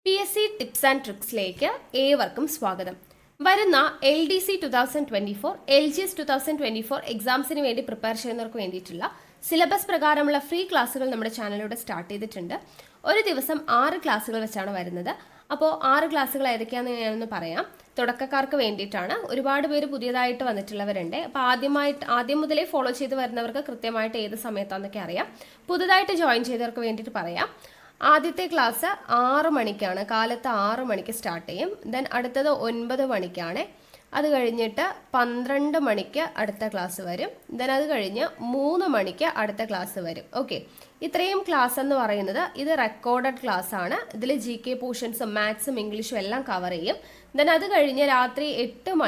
PSC tips and ട്രിക്സിലേക്ക് ഏവർക്കും സ്വാഗതം. വരുന്ന LDC 2024, LGS 2024 എക്സാംസിന് വേണ്ടി പ്രിപ്പയർ ചെയ്യുന്നവർക്ക് വേണ്ടിയിട്ടുള്ള സിലബസ് പ്രകാരമുള്ള ഫ്രീ ക്ലാസ്സുകൾ നമ്മുടെ ചാനലിലൂടെ സ്റ്റാർട്ട് ചെയ്തിട്ടുണ്ട്. ഒരു ദിവസം 6 ക്ലാസ്സുകൾ വെച്ചാണ് വരുന്നത്. അപ്പോൾ 6 ക്ലാസ്സുകൾ ഏതൊക്കെയാണെന്ന് ഞാനൊന്ന് പറയാം. തുടക്കക്കാർക്ക് വേണ്ടിയിട്ടാണ്. ഒരുപാട് പേര് പുതിയതായിട്ട് വന്നിട്ടുള്ളവരുണ്ട്. അപ്പോൾ ആദ്യം മുതലേ ഫോളോ ചെയ്ത് വരുന്നവർക്ക് കൃത്യമായിട്ട് ഏത് സമയത്താണെന്നൊക്കെ അറിയാം. പുതുതായിട്ട് ജോയിൻ ചെയ്തവർക്ക് വേണ്ടിയിട്ട് പറയാം. ആദ്യത്തെ ക്ലാസ് 6 മണിക്കാണ്, കാലത്ത് 6 മണിക്ക് സ്റ്റാർട്ട് ചെയ്യും. ദെൻ അടുത്തത് 9 മണിക്കാണ്. അത് കഴിഞ്ഞിട്ട് 12 മണിക്ക് അടുത്ത ക്ലാസ് വരും. ദെൻ അത് കഴിഞ്ഞ് 3 മണിക്ക് അടുത്ത ക്ലാസ് വരും. ഓക്കെ, ഇത്രയും ക്ലാസ് എന്ന് പറയുന്നത് ഇത് റെക്കോർഡഡ് ക്ലാസ് ആണ്. ഇതിൽ GK പോർഷൻസും മാത്സും ഇംഗ്ലീഷും എല്ലാം കവർ ചെയ്യും. ദെൻ അത് കഴിഞ്ഞ് രാത്രി 8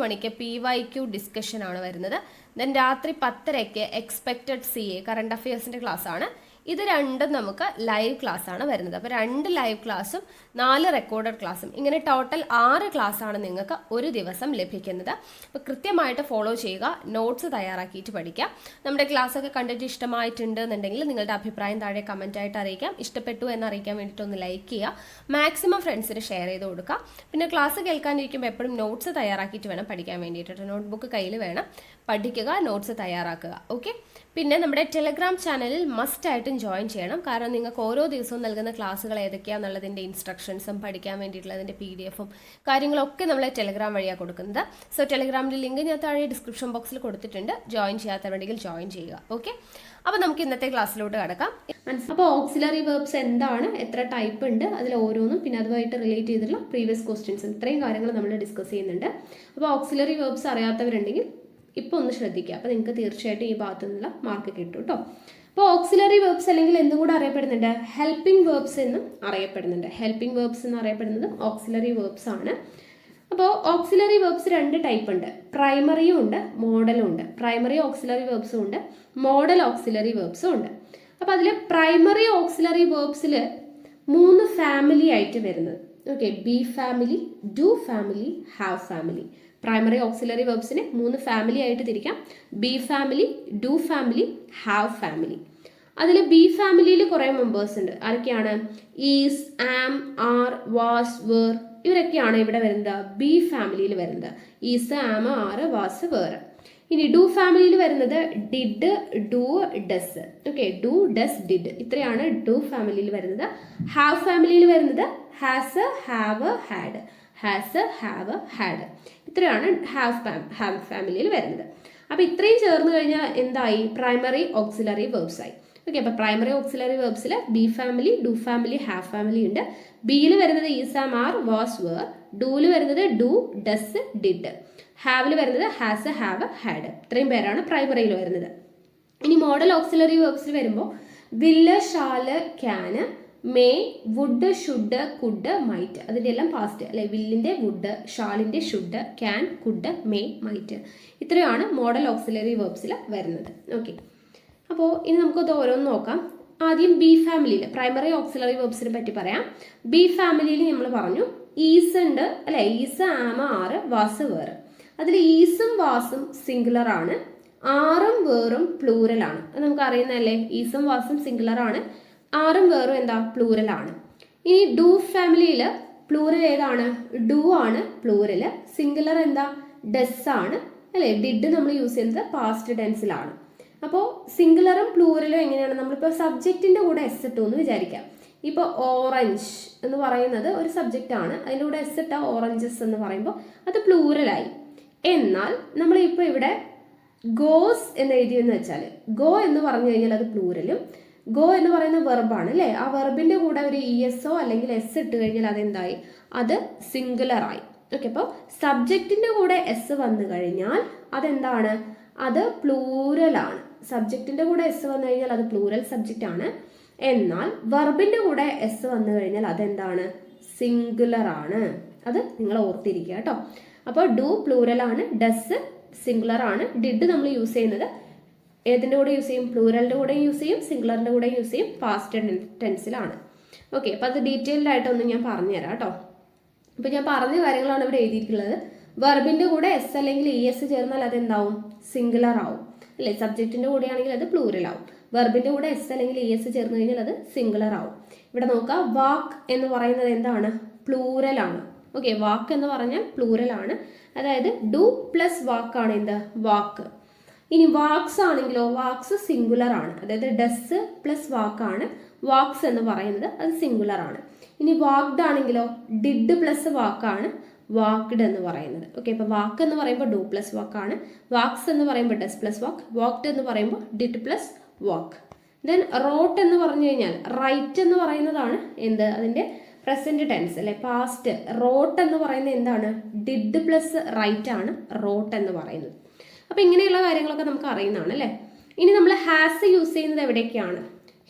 മണിക്ക് PYQ ഡിസ്കഷൻ ആണ് വരുന്നത്. ദെൻ രാത്രി 10:30 എക്സ്പെക്റ്റഡ് CA കറണ്ട് അഫയേഴ്സിൻ്റെ ക്ലാസ് ആണ്. ഇത് രണ്ടും നമുക്ക് ലൈവ് ക്ലാസ് ആണ് വരുന്നത്. അപ്പോൾ 2 ലൈവ് ക്ലാസ്സും 4 റെക്കോർഡഡ് ക്ലാസ്സും, ഇങ്ങനെ ടോട്ടൽ 6 ക്ലാസ് ആണ് നിങ്ങൾക്ക് ഒരു ദിവസം ലഭിക്കുന്നത്. അപ്പോൾ കൃത്യമായിട്ട് ഫോളോ ചെയ്യുക, നോട്ട്സ് തയ്യാറാക്കിയിട്ട് പഠിക്കുക. നമ്മുടെ ക്ലാസ് ഒക്കെ കണ്ടിട്ട് ഇഷ്ടമായിട്ടുണ്ട് എന്നുണ്ടെങ്കിൽ നിങ്ങളുടെ അഭിപ്രായം താഴെ കമൻ്റ് ആയിട്ട് അറിയിക്കാം. ഇഷ്ടപ്പെട്ടു എന്ന് അറിയിക്കാൻ വേണ്ടിയിട്ട് ഒന്ന് ലൈക്ക് ചെയ്യുക, മാക്സിമം ഫ്രണ്ട്സിന് ഷെയർ ചെയ്ത് കൊടുക്കുക. പിന്നെ ക്ലാസ് കേൾക്കാനിരിക്കുമ്പോൾ എപ്പോഴും നോട്ട്സ് തയ്യാറാക്കിയിട്ട് വേണം പഠിക്കാൻ വേണ്ടിയിട്ട്. നോട്ട്ബുക്ക് കയ്യിൽ വേണം, പഠിക്കുക, നോട്ട്സ് തയ്യാറാക്കുക. ഓക്കെ, പിന്നെ നമ്മുടെ ടെലഗ്രാം ചാനലിൽ മസ്റ്റ് ആയിട്ടും ജോയിൻ ചെയ്യണം. കാരണം നിങ്ങൾക്ക് ഓരോ ദിവസവും നൽകുന്ന ക്ലാസ്സുകൾ ഏതൊക്കെയാണെന്നുള്ളതിൻ്റെ ഇൻസ്ട്രക്ഷൻസും പഠിക്കാൻ വേണ്ടിയിട്ടുള്ളതിൻ്റെ PDF-ഉം കാര്യങ്ങളൊക്കെ നമ്മൾ ടെലഗ്രാം വഴിയാണ് കൊടുക്കുന്നത്. സോ ടെലഗ്രാമിൻ്റെ ലിങ്ക് ഞാൻ താഴെ ഡിസ്ക്രിപ്ഷൻ ബോക്സിൽ കൊടുത്തിട്ടുണ്ട്. ജോയിൻ ചെയ്യാത്തവരുണ്ടെങ്കിൽ ജോയിൻ ചെയ്യുക. ഓക്കെ, അപ്പോൾ നമുക്ക് ഇന്നത്തെ ക്ലാസ്സിലോട്ട് കിടക്കാം. അപ്പോൾ ഓക്സിലറി വെർബ്സ് എന്താണ്, എത്ര ടൈപ്പ് ഉണ്ട്, അതിൽ ഓരോന്നും പിന്നെ അതുമായിട്ട് റിലേറ്റ് ചെയ്തിട്ടുള്ള പ്രീവിയസ് ക്വസ്റ്റ്യൻസ്, ഇത്രയും കാര്യങ്ങൾ നമ്മൾ ഡിസ്കസ് ചെയ്യുന്നുണ്ട്. അപ്പോൾ ഓക്സിലറി വെർബ്സ് അറിയാത്തവരുണ്ടെങ്കിൽ ഇപ്പോൾ ഒന്ന് ശ്രദ്ധിക്കുക. അപ്പോൾ നിങ്ങൾക്ക് തീർച്ചയായിട്ടും ഈ ഭാഗത്തു നിന്നുള്ള മാർക്ക് കിട്ടും കേട്ടോ. അപ്പോൾ ഓക്സിലറി വെർബ്സ് അല്ലെങ്കിൽ എന്തും കൂടെ അറിയപ്പെടുന്നുണ്ട്, ഹെൽപ്പിംഗ് വെർബ്സ് എന്നും അറിയപ്പെടുന്നുണ്ട്. ഹെൽപ്പിംഗ് വെർബ്സ് എന്ന് അറിയപ്പെടുന്നത് ഓക്സിലറി വെർബ്സ് ആണ്. അപ്പോൾ ഓക്സിലറി വെർബ്സ് 2 ടൈപ്പ് ഉണ്ട്, പ്രൈമറിയും ഉണ്ട്, മോഡലും ഉണ്ട്. പ്രൈമറി ഓക്സിലറി വെർബ്സും ഉണ്ട്, മോഡൽ ഓക്സിലറി വെർബ്സും ഉണ്ട്. അപ്പോൾ അതിൽ പ്രൈമറി ഓക്സിലറി വെർബ്സിൽ 3 ഫാമിലി ആയിട്ട് വരുന്നത്. Okay, be family, do family, have family. Primary auxiliary വെർബ്സിനെ 3 ഫാമിലി ആയിട്ട് തിരിക്കാം. Be family, do family, have family. അതിൽ ബി ഫാമിലിയിൽ കുറേ മെമ്പേഴ്സ് ഉണ്ട്. ആരൊക്കെയാണ്? Is, am, are, was, were, ഇവരൊക്കെയാണ് ഇവിടെ വരുന്നത്, ബി ഫാമിലിയിൽ വരുന്നത്. Is, am, are, was, were. ഇനി ഡു ഫാമിലിയിൽ വരുന്നത് did, do, does. Okay, do, does, did, ഇത്രയാണ് ഡു ഫാമിലിയിൽ വരുന്നത്. ഹാവ് ഫാമിലിയിൽ വരുന്നത് has, have, had. Has, have, had, ഇത്രയാണ് ഹാവ് ഫാമിലിയിൽ വരുന്നത്. അപ്പോൾ ഇത്രയും ചേർന്ന് കഴിഞ്ഞാൽ എന്തായി? പ്രൈമറി ഓക്സിലറി വെർബ്സ് ആയി. ഓക്കെ, അപ്പോൾ പ്രൈമറി ഓക്സിലറി വെർബ്സിൽ be family, do family, have family ഉണ്ട്. ബിയിൽ വരുന്നത് is, am, are, was, were. ഡൂയിൽ വരുന്നത് ഡു, ഡസ്, ഡിഡ്. ഹാവിൽ വരുന്നത് ഹാസ്, ഹാവ്, ഹാഡ്. ഇത്രയും പേരാണ് പ്രൈമറിയിൽ വരുന്നത്. ഇനി മോഡൽ ഓക്സിലറി വെർബ്സിൽ വരുമ്പോൾ will, shall, can, may, would, should, could, might, അതിൻ്റെ എല്ലാം പാസ്റ്റ് അല്ലെ. വില്ലിൻ്റെ വുഡ്, ഷാളിൻ്റെ should, can, could, may, might, ഇത്രയാണ് മോഡൽ ഓക്സിലറി വെർബ്സിൽ വരുന്നത്. ഓക്കെ, അപ്പോൾ ഇനി നമുക്കത് ഓരോന്ന് നോക്കാം. ആദ്യം ബി ഫാമിലിയിൽ പ്രൈമറി ഓക്സിലറി വെർബ്സിനെ പറ്റി പറയാം. ബി ഫാമിലിയിൽ നമ്മൾ പറഞ്ഞു ഈസ് ഉണ്ട് അല്ലെ. ഈസ്, ആമ, ആറ്, വാസ്, വേർ. അതിൽ ഈസും വാസും സിംഗുലർ ആണ്, ആറും വേറും പ്ലൂറൽ ആണ്. അത് നമുക്ക് അറിയുന്നതല്ലേ. ഈസും വാസും സിംഗുലർ ആണ്, ആറും വേറും എന്താ, പ്ലൂറൽ ആണ്. ഇനി ഡു ഫാമിലിയിൽ പ്ലൂറൽ ഏതാണ്? ഡു ആണ് പ്ലൂറൽ. സിംഗുലർ എന്താ? ഡസ് ആണ് അല്ലേ. ഡിഡ് നമ്മൾ യൂസ് ചെയ്യുന്നത് പാസ്റ്റ് ടെൻസിലാണ്. അപ്പോൾ സിംഗുലറും പ്ലൂറലും എങ്ങനെയാണ്? നമ്മളിപ്പോൾ സബ്ജക്റ്റിൻ്റെ കൂടെ എസ് ഇട്ടു എന്ന് വിചാരിക്കാം. ഇപ്പോൾ ഓറഞ്ച് എന്ന് പറയുന്നത് ഒരു സബ്ജക്റ്റ് ആണ്, അതിൻ്റെ കൂടെ എസ് ഇട്ട ഓറഞ്ചസ് എന്ന് പറയുമ്പോൾ അത് പ്ലൂറലായി. എന്നാൽ നമ്മളിപ്പോൾ ഇവിടെ ഗോസ് എന്ന് എഴുതിയെന്ന് വെച്ചാൽ, ഗോ എന്ന് പറഞ്ഞു കഴിഞ്ഞാൽ അത് പ്ലൂറലും, ഗോ എന്ന് പറയുന്ന വെർബാണ് അല്ലേ. ആ വെർബിൻ്റെ കൂടെ ഒരു ESO അല്ലെങ്കിൽ എസ് ഇട്ട് കഴിഞ്ഞാൽ അതെന്തായി? അത് സിംഗുലറായി. ഓക്കെ, അപ്പോൾ സബ്ജക്റ്റിൻ്റെ കൂടെ എസ് വന്നു കഴിഞ്ഞാൽ അതെന്താണ്? അത് പ്ലൂറലാണ്. സബ്ജക്റ്റിൻ്റെ കൂടെ എസ് വന്നു കഴിഞ്ഞാൽ അത് പ്ലൂറൽ സബ്ജക്റ്റ് ആണ്. എന്നാൽ വെർബിൻ്റെ കൂടെ എസ് വന്നു കഴിഞ്ഞാൽ അതെന്താണ്? സിംഗുലർ ആണ്. അത് നിങ്ങൾ ഓർത്തിരിക്കുക കേട്ടോ. അപ്പോൾ ഡു പ്ലൂറലാണ്, ഡസ് സിംഗുലർ ആണ്. ഡിഡ് നമ്മൾ യൂസ് ചെയ്യുന്നത് ഏതിൻ്റെ കൂടെ യൂസ് ചെയ്യും? പ്ലൂറലിൻ്റെ കൂടെ യൂസ് ചെയ്യും, സിംഗുലറിൻ്റെ കൂടെ യൂസ് ചെയ്യും, പാസ്റ്റ് ടെൻസിലാണ്. ഓക്കെ, അപ്പോൾ അത് ഡീറ്റെയിൽഡ് ആയിട്ടൊന്നും ഞാൻ പറഞ്ഞുതരാം കേട്ടോ. അപ്പോൾ ഞാൻ പറഞ്ഞ കാര്യങ്ങളാണ് ഇവിടെ എഴുതിയിട്ടുള്ളത്. വെർബിൻ്റെ കൂടെ എസ് അല്ലെങ്കിൽ ES ചേർന്നാൽ അതെന്താവും? സിംഗുലർ ആവും അല്ലേ. സബ്ജക്റ്റിൻ്റെ കൂടെ ആണെങ്കിൽ അത് പ്ലൂറൽ ആവും. വെർബിൻ്റെ കൂടെ എസ് അല്ലെങ്കിൽ ES ചേർന്ന് കഴിഞ്ഞാൽ അത് സിംഗുലർ ആവും. ഇവിടെ നോക്കുക, വാക്ക് എന്ന് പറയുന്നത് എന്താണ്? പ്ലൂറലാണ്. ഓക്കെ, വാക്ക് എന്ന് പറഞ്ഞാൽ പ്ലൂറലാണ്. അതായത് ഡു പ്ലസ് വാക്കാണ് എന്ത്? വാക്ക്. ഇനി വാക്സ് ആണെങ്കിലോ, വാക്സ് സിംഗുലർ ആണ്. അതായത് ഡസ് പ്ലസ് വാക്കാണ് വാക്സ് എന്ന് പറയുന്നത്, അത് സിംഗുലർ ആണ്. ഇനി വാക്ഡ് ആണെങ്കിലോ, ഡിഡ് പ്ലസ് വാക്കാണ് വാക്ഡ് എന്ന് പറയുന്നത്. ഓക്കെ, അപ്പോൾ വാക്ക് എന്ന് പറയുമ്പോൾ ഡു പ്ലസ് വാക്കാണ്, വാക്സ് എന്ന് പറയുമ്പോൾ ഡസ് പ്ലസ് വാക്ക്, വാക്ഡ് എന്ന് പറയുമ്പോൾ did plus walk. Then wrote എന്ന് പറഞ്ഞു കഴിഞ്ഞാൽ റൈറ്റ് എന്ന് പറയുന്നതാണ് എന്ത്? അതിൻ്റെ പ്രസന്റ് ടെൻസ് അല്ലെ, പാസ്റ്റ്. റോട്ട് എന്ന് പറയുന്നത് എന്താണ്? ഡിഡ് പ്ലസ് റൈറ്റ് ആണ് റോട്ട് എന്ന് പറയുന്നത്. അപ്പോൾ ഇങ്ങനെയുള്ള കാര്യങ്ങളൊക്കെ നമുക്ക് അറിയുന്നതാണ് അല്ലേ. ഇനി നമ്മൾ ഹാസ് യൂസ് ചെയ്യുന്നത് എവിടെയൊക്കെയാണ്?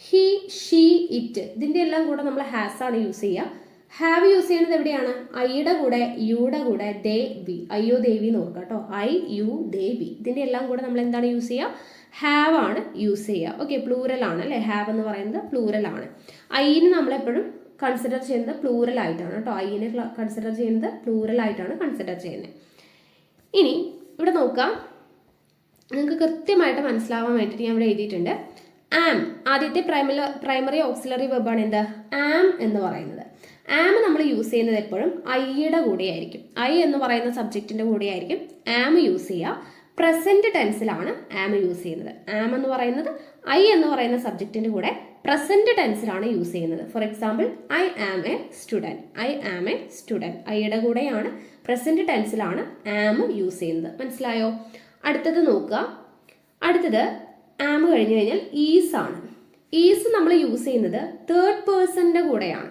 ഹി, ഷീ, ഇറ്റ്, ഇതിൻ്റെ എല്ലാം കൂടെ നമ്മൾ ഹാസ് ആണ് യൂസ് ചെയ്യുക. ഹാവ് യൂസ് ചെയ്യുന്നത് എവിടെയാണ്? ഐയുടെ കൂടെ, യുടെ കൂടെ, ദേ, വി. അയ്യോ ദേവി എന്ന് ഓർക്കുക കേട്ടോ. ഐ, യു, ദേ, വി, ഇതിൻ്റെ എല്ലാം കൂടെ നമ്മൾ എന്താണ് യൂസ് ചെയ്യുക? ഹാവ് ആണ് യൂസ് ചെയ്യുക. ഓക്കെ, പ്ലൂറൽ ആണ് അല്ലേ. ഹാവ് എന്ന് പറയുന്നത് പ്ലൂറൽ ആണ്. ഐന് നമ്മളെപ്പോഴും കൺസിഡർ ചെയ്യുന്നത് പ്ലൂറൽ ആയിട്ടാണ് കേട്ടോ. ഐനെ കൺസിഡർ ചെയ്യുന്നത് പ്ലൂറൽ ആയിട്ടാണ് കൺസിഡർ ചെയ്യുന്നത്. ഇനി ഇവിടെ നോക്കാം, നിങ്ങൾക്ക് കൃത്യമായിട്ട് മനസ്സിലാവാൻ വേണ്ടിയിട്ട് ഞാൻ ഇവിടെ എഴുതിയിട്ടുണ്ട്. ആം, ആദ്യത്തെ പ്രൈമറി ഓക്സിലറി വെബാണ് എന്ത്? ആം എന്ന് പറയുന്നത്. ആം നമ്മൾ യൂസ് ചെയ്യുന്നത് എപ്പോഴും ഐയുടെ കൂടെയായിരിക്കും. ഐ എന്ന് പറയുന്ന സബ്ജക്റ്റിന്റെ കൂടെയായിരിക്കും ആം യൂസ് ചെയ്യുക. പ്രസന്റ് ടെൻസിലാണ് ആം യൂസ് ചെയ്യുന്നത്. ആം എന്ന് പറയുന്നത് ഐ എന്ന് പറയുന്ന സബ്ജക്റ്റിന്റെ കൂടെ പ്രസന്റ് ടെൻസിലാണ് യൂസ് ചെയ്യുന്നത്. For example, I am a student. I am a student ഐയുടെ കൂടെയാണ്, പ്രസന്റ് ടെൻസിലാണ് ആം യൂസ് ചെയ്യുന്നത്. മനസ്സിലായോ? അടുത്തത് നോക്കുക. അടുത്തത് ആം കഴിഞ്ഞു കഴിഞ്ഞാൽ ഈസ് ആണ്. ഈസ് നമ്മൾ യൂസ് ചെയ്യുന്നത് തേർഡ് പേഴ്സണിന്റെ കൂടെയാണ്.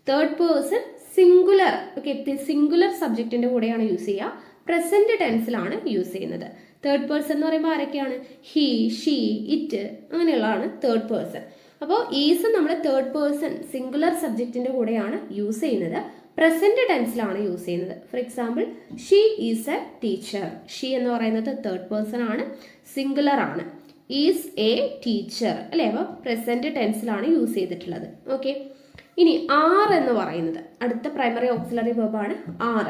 Third person singular. Okay, singular സബ്ജക്റ്റിന്റെ കൂടെയാണ് യൂസ് ചെയ്യുക. പ്രസന്റ് ടെൻസിലാണ് യൂസ് ചെയ്യുന്നത്. തേർഡ് പേഴ്സൺ എന്ന് പറയുമ്പോൾ ആരൊക്കെയാണ്? ഹി, ഷീ, ഇറ്റ്, അങ്ങനെയുള്ളതാണ് തേർഡ് പേഴ്സൺ. അപ്പോൾ ഈസ് നമ്മൾ തേർഡ് പേഴ്സൺ സിംഗുലർ സബ്ജക്റ്റിന്റെ കൂടെയാണ് യൂസ് ചെയ്യുന്നത്. പ്രസന്റ് ടെൻസിലാണ് യൂസ് ചെയ്യുന്നത്. For example, she is a teacher. She എന്ന് പറയുന്നത് തേർഡ് പേഴ്സൺ ആണ്, സിംഗുലർ ആണ്. ഈസ് എ ടീച്ചർ അല്ലേ. അപ്പോൾ പ്രസന്റ് ടെൻസിലാണ് യൂസ് ചെയ്തിട്ടുള്ളത്. ഓക്കെ, ഇനി ആർ എന്ന് പറയുന്നത് അടുത്ത പ്രൈമറി ഓക്സിലറി വെർബാണ് ആർ.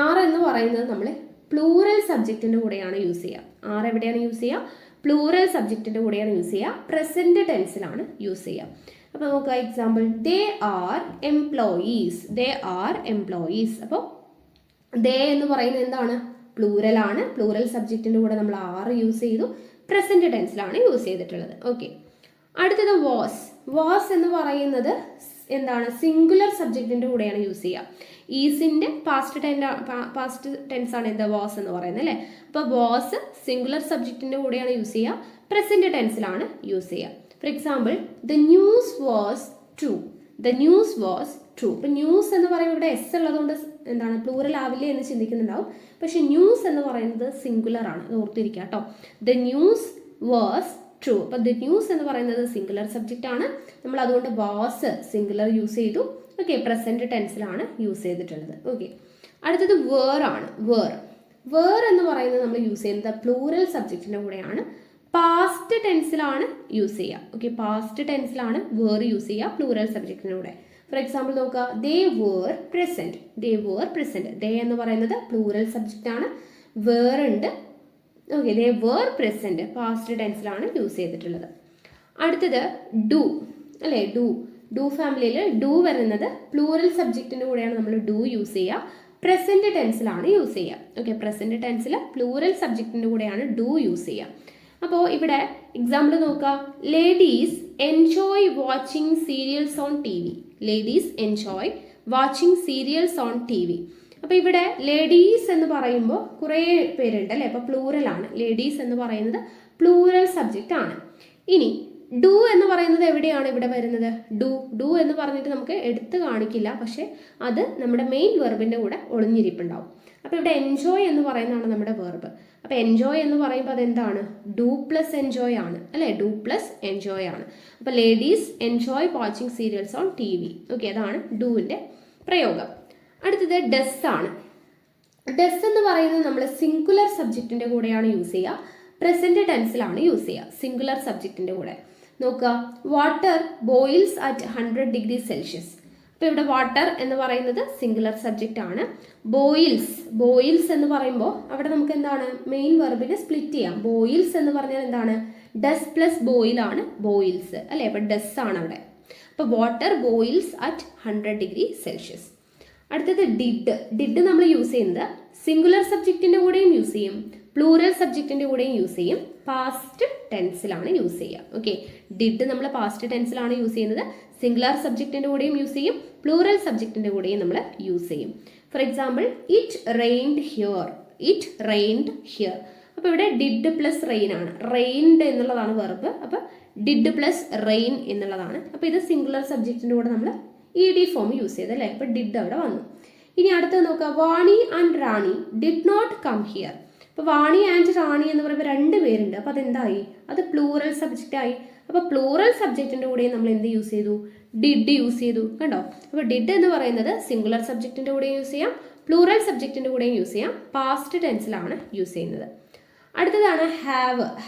ആർ എന്ന് പറയുന്നത് നമ്മൾ പ്ലൂറൽ സബ്ജക്റ്റിന്റെ കൂടെയാണ് യൂസ് ചെയ്യുക. ആർ എവിടെയാണ് യൂസ് ചെയ്യുക? പ്ലൂറൽ സബ്ജക്റ്റിന്റെ കൂടെയാണ് യൂസ് ചെയ്യുക. പ്രസന്റ് ടെൻസിലാണ് യൂസ് ചെയ്യുക. അപ്പോൾ നോക്കുക, example, they are employees. They are employees. അപ്പോൾ ദേ എന്ന് പറയുന്നത് എന്താണ്? പ്ലൂറൽ ആണ്. പ്ലൂറൽ സബ്ജക്റ്റിന്റെ കൂടെ നമ്മൾ ആർ യൂസ് ചെയ്തു. പ്രസന്റ് ടെൻസിലാണ് യൂസ് ചെയ്തിട്ടുള്ളത്. ഓക്കെ, അടുത്തത് വാസ്. വാസ് എന്ന് പറയുന്നത് എന്താണ്? സിംഗുലർ സബ്ജക്റ്റിന്റെ കൂടെയാണ് യൂസ് ചെയ്യുക. ഈസിന്റെ പാസ്റ്റ് ടെൻസ് ആണ് എന്താ? വാസ് എന്ന് പറയുന്നത് അല്ലേ. അപ്പോൾ വാസ് സിംഗുലർ സബ്ജക്റ്റിന്റെ കൂടെയാണ് യൂസ് ചെയ്യുക. പ്രസന്റ് ടെൻസിലാണ് യൂസ് ചെയ്യുക. Four example, the news was true. The news was true. ഇപ്പം ന്യൂസ് എന്ന് പറയുമ്പോൾ ഇവിടെ എസ് ഉള്ളതുകൊണ്ട് എന്താണ് പ്ലൂറൽ ആവില്ലേ എന്ന് ചിന്തിക്കുന്നുണ്ടാവും. പക്ഷെ ന്യൂസ് എന്ന് പറയുന്നത് സിംഗുലർ ആണ്, അത് ഓർത്തിരിക്കുക കേട്ടോ. The news was true. അപ്പം ദ ന്യൂസ് എന്ന് പറയുന്നത് സിംഗുലർ സബ്ജക്റ്റ് ആണ്. നമ്മൾ അതുകൊണ്ട് വാസ് സിംഗുലർ യൂസ് ചെയ്തു. ഓക്കെ, പ്രസന്റ് ടെൻസിലാണ് യൂസ് ചെയ്തിട്ടുള്ളത്. ഓക്കെ, അടുത്തത് വേർ ആണ്. വേർ. വേർ എന്ന് പറയുന്നത് നമ്മൾ യൂസ് ചെയ്യുന്നത് പ്ലൂറൽ സബ്ജക്റ്റിന്റെ കൂടെയാണ്. പാസ്റ്റ് ടെൻസിലാണ് യൂസ് ചെയ്യുക. ഓക്കെ, പാസ്റ്റ് ടെൻസിലാണ് വേർ യൂസ് ചെയ്യുക പ്ലൂറൽ സബ്ജക്റ്റിന്റെ കൂടെ. ഫോർ എക്സാമ്പിൾ നോക്കുക, they were present. They were present. They എന്ന് പറയുന്നത് പ്ലൂറൽ സബ്ജക്റ്റ് ആണ്. വേർ ഉണ്ട്. Okay, they were present past ടെൻസിലാണ് യൂസ് ചെയ്തിട്ടുള്ളത്. അടുത്തത് ഡു അല്ലേ. ഡു. ഡു ഫാമിലിയിൽ ഡു വരുന്നത് പ്ലൂറൽ സബ്ജക്റ്റിന്റെ കൂടെയാണ് നമ്മൾ ഡു യൂസ് ചെയ്യുക. പ്രസന്റ് ടെൻസിലാണ് യൂസ് ചെയ്യുക. ഓക്കെ, പ്രസന്റ് ടെൻസിൽ പ്ലൂറൽ സബ്ജക്റ്റിന്റെ കൂടെയാണ് ഡു യൂസ് ചെയ്യുക. അപ്പോൾ ഇവിടെ എക്സാമ്പിൾ നോക്കുക, ladies enjoy watching serials on T V. Ladies enjoy watching serials on T V. അപ്പോൾ ഇവിടെ ലേഡീസ് എന്ന് പറയുമ്പോൾ കുറേ പേരുണ്ട് അല്ലേ. അപ്പോൾ പ്ലൂറൽ ആണ്. ലേഡീസ് എന്ന് പറയുന്നത് പ്ലൂറൽ സബ്ജക്റ്റ് ആണ്. ഇനി ഡു എന്ന് പറയുന്നത് എവിടെയാണ് ഇവിടെ വരുന്നത്? ഡു എന്ന് പറഞ്ഞിട്ട് നമുക്ക് എടുത്ത് കാണിക്കില്ല, പക്ഷെ അത് നമ്മുടെ മെയിൻ വെർബിന്റെ കൂടെ ഒളിഞ്ഞിരിപ്പുണ്ടാവും. അപ്പോൾ ഇവിടെ എൻജോയ് എന്ന് പറയുന്നതാണ് നമ്മുടെ വെർബ്. അപ്പോൾ എൻജോയ് എന്ന് പറയുമ്പോൾ അതെന്താണ്? ഡു പ്ലസ് എൻജോയ് ആണ് അല്ലേ. ഡു പ്ലസ് എൻജോയ് ആണ്. അപ്പോൾ ladies enjoy watching serials on T V. Okay, അതാണ് ഡുവിൻ്റെ പ്രയോഗം. അടുത്തത് ഡസ് ആണ്. ഡസ് എന്ന് പറയുന്നത് നമ്മൾ സിംഗുലർ സബ്ജക്റ്റിന്റെ കൂടെയാണ് യൂസ് ചെയ്യുക. പ്രസന്റ് ടെൻസിലാണ് യൂസ് ചെയ്യുക സിംഗുലർ സബ്ജക്റ്റിന്റെ കൂടെ. നോക്കുക, water boils at 100 degree Celsius. അപ്പോൾ ഇവിടെ വാട്ടർ എന്ന് പറയുന്നത് സിംഗുലർ സബ്ജക്റ്റ് ആണ്. ബോയിൽസ് എന്ന് പറയുമ്പോൾ അവിടെ നമുക്ക് എന്താണ്? മെയിൻ വെർബിനെ സ്പ്ലിറ്റ് ചെയ്യാം. ബോയിൽസ് എന്ന് പറഞ്ഞാൽ എന്താണ്? ഡസ് പ്ലസ് ബോയിൽ ആണ് ബോയിൽസ് അല്ലേ. അപ്പോൾ ഡസ് ആണ് അവിടെ. അപ്പോൾ വാട്ടർ ബോയിൽസ് അറ്റ് 100°C. അടുത്തത് ഡിഡ് നമ്മൾ യൂസ് ചെയ്യുന്നത് സിംഗുലർ സബ്ജക്റ്റിന്റെ കൂടെയും യൂസ് ചെയ്യും, പ്ലൂറൽ സബ്ജക്റ്റിന്റെ കൂടെയും യൂസ് ചെയ്യും, പാസ്റ്റ് ടെൻസിലാണ് യൂസ് ചെയ്യുക. ഓക്കെ, ഡിഡ് നമ്മൾ പാസ്റ്റ് ടെൻസിലാണ് യൂസ് ചെയ്യുന്നത്, സിംഗുലർ സബ്ജക്റ്റിന്റെ കൂടെയും യൂസ് ചെയ്യും, പ്ലൂറൽ സബ്ജക്റ്റിന്റെ കൂടെയും നമ്മൾ യൂസ് ചെയ്യും. For example, it rained here. അപ്പോൾ ഇവിടെ ഡിഡ് പ്ലസ് റെയിൻ ആണ്. റെയിൻഡ് എന്നുള്ളതാണ് വെർബ്, അപ്പോൾ ഡിഡ് പ്ലസ് റെയിൻ എന്നുള്ളതാണ്. അപ്പോൾ ഇത് സിംഗുലർ സബ്ജക്റ്റിന്റെ കൂടെ നമ്മൾ ED ഫോം യൂസ് ചെയ്ത് അല്ലേ, അപ്പോൾ ഡിഡ് അവിടെ വന്നു. ഇനി അടുത്തത് നോക്കുക, Vani and Rani did not come here. അപ്പോൾ വാണി ആൻഡ് റാണി എന്ന് പറയുമ്പോൾ 2 പേരുണ്ട്, അപ്പോൾ അതെന്തായി, അത് പ്ലൂറൽ സബ്ജക്റ്റ് ആയി. അപ്പോൾ പ്ലൂറൽ സബ്ജക്റ്റിന്റെ കൂടെ നമ്മൾ എന്ത് യൂസ് ചെയ്തു, ഡിഡ് യൂസ് ചെയ്തു. കണ്ടോ, അപ്പോൾ ഡിഡ് എന്ന് പറയുന്നത് സിംഗുലർ സബ്ജക്റ്റിന്റെ കൂടെ യൂസ് ചെയ്യാം, പ്ലൂറൽ സബ്ജക്റ്റിന്റെ കൂടെയും യൂസ് ചെയ്യാം, പാസ്റ്റ് ടെൻസിലാണ് യൂസ് ചെയ്യുന്നത്. അടുത്തതാണ്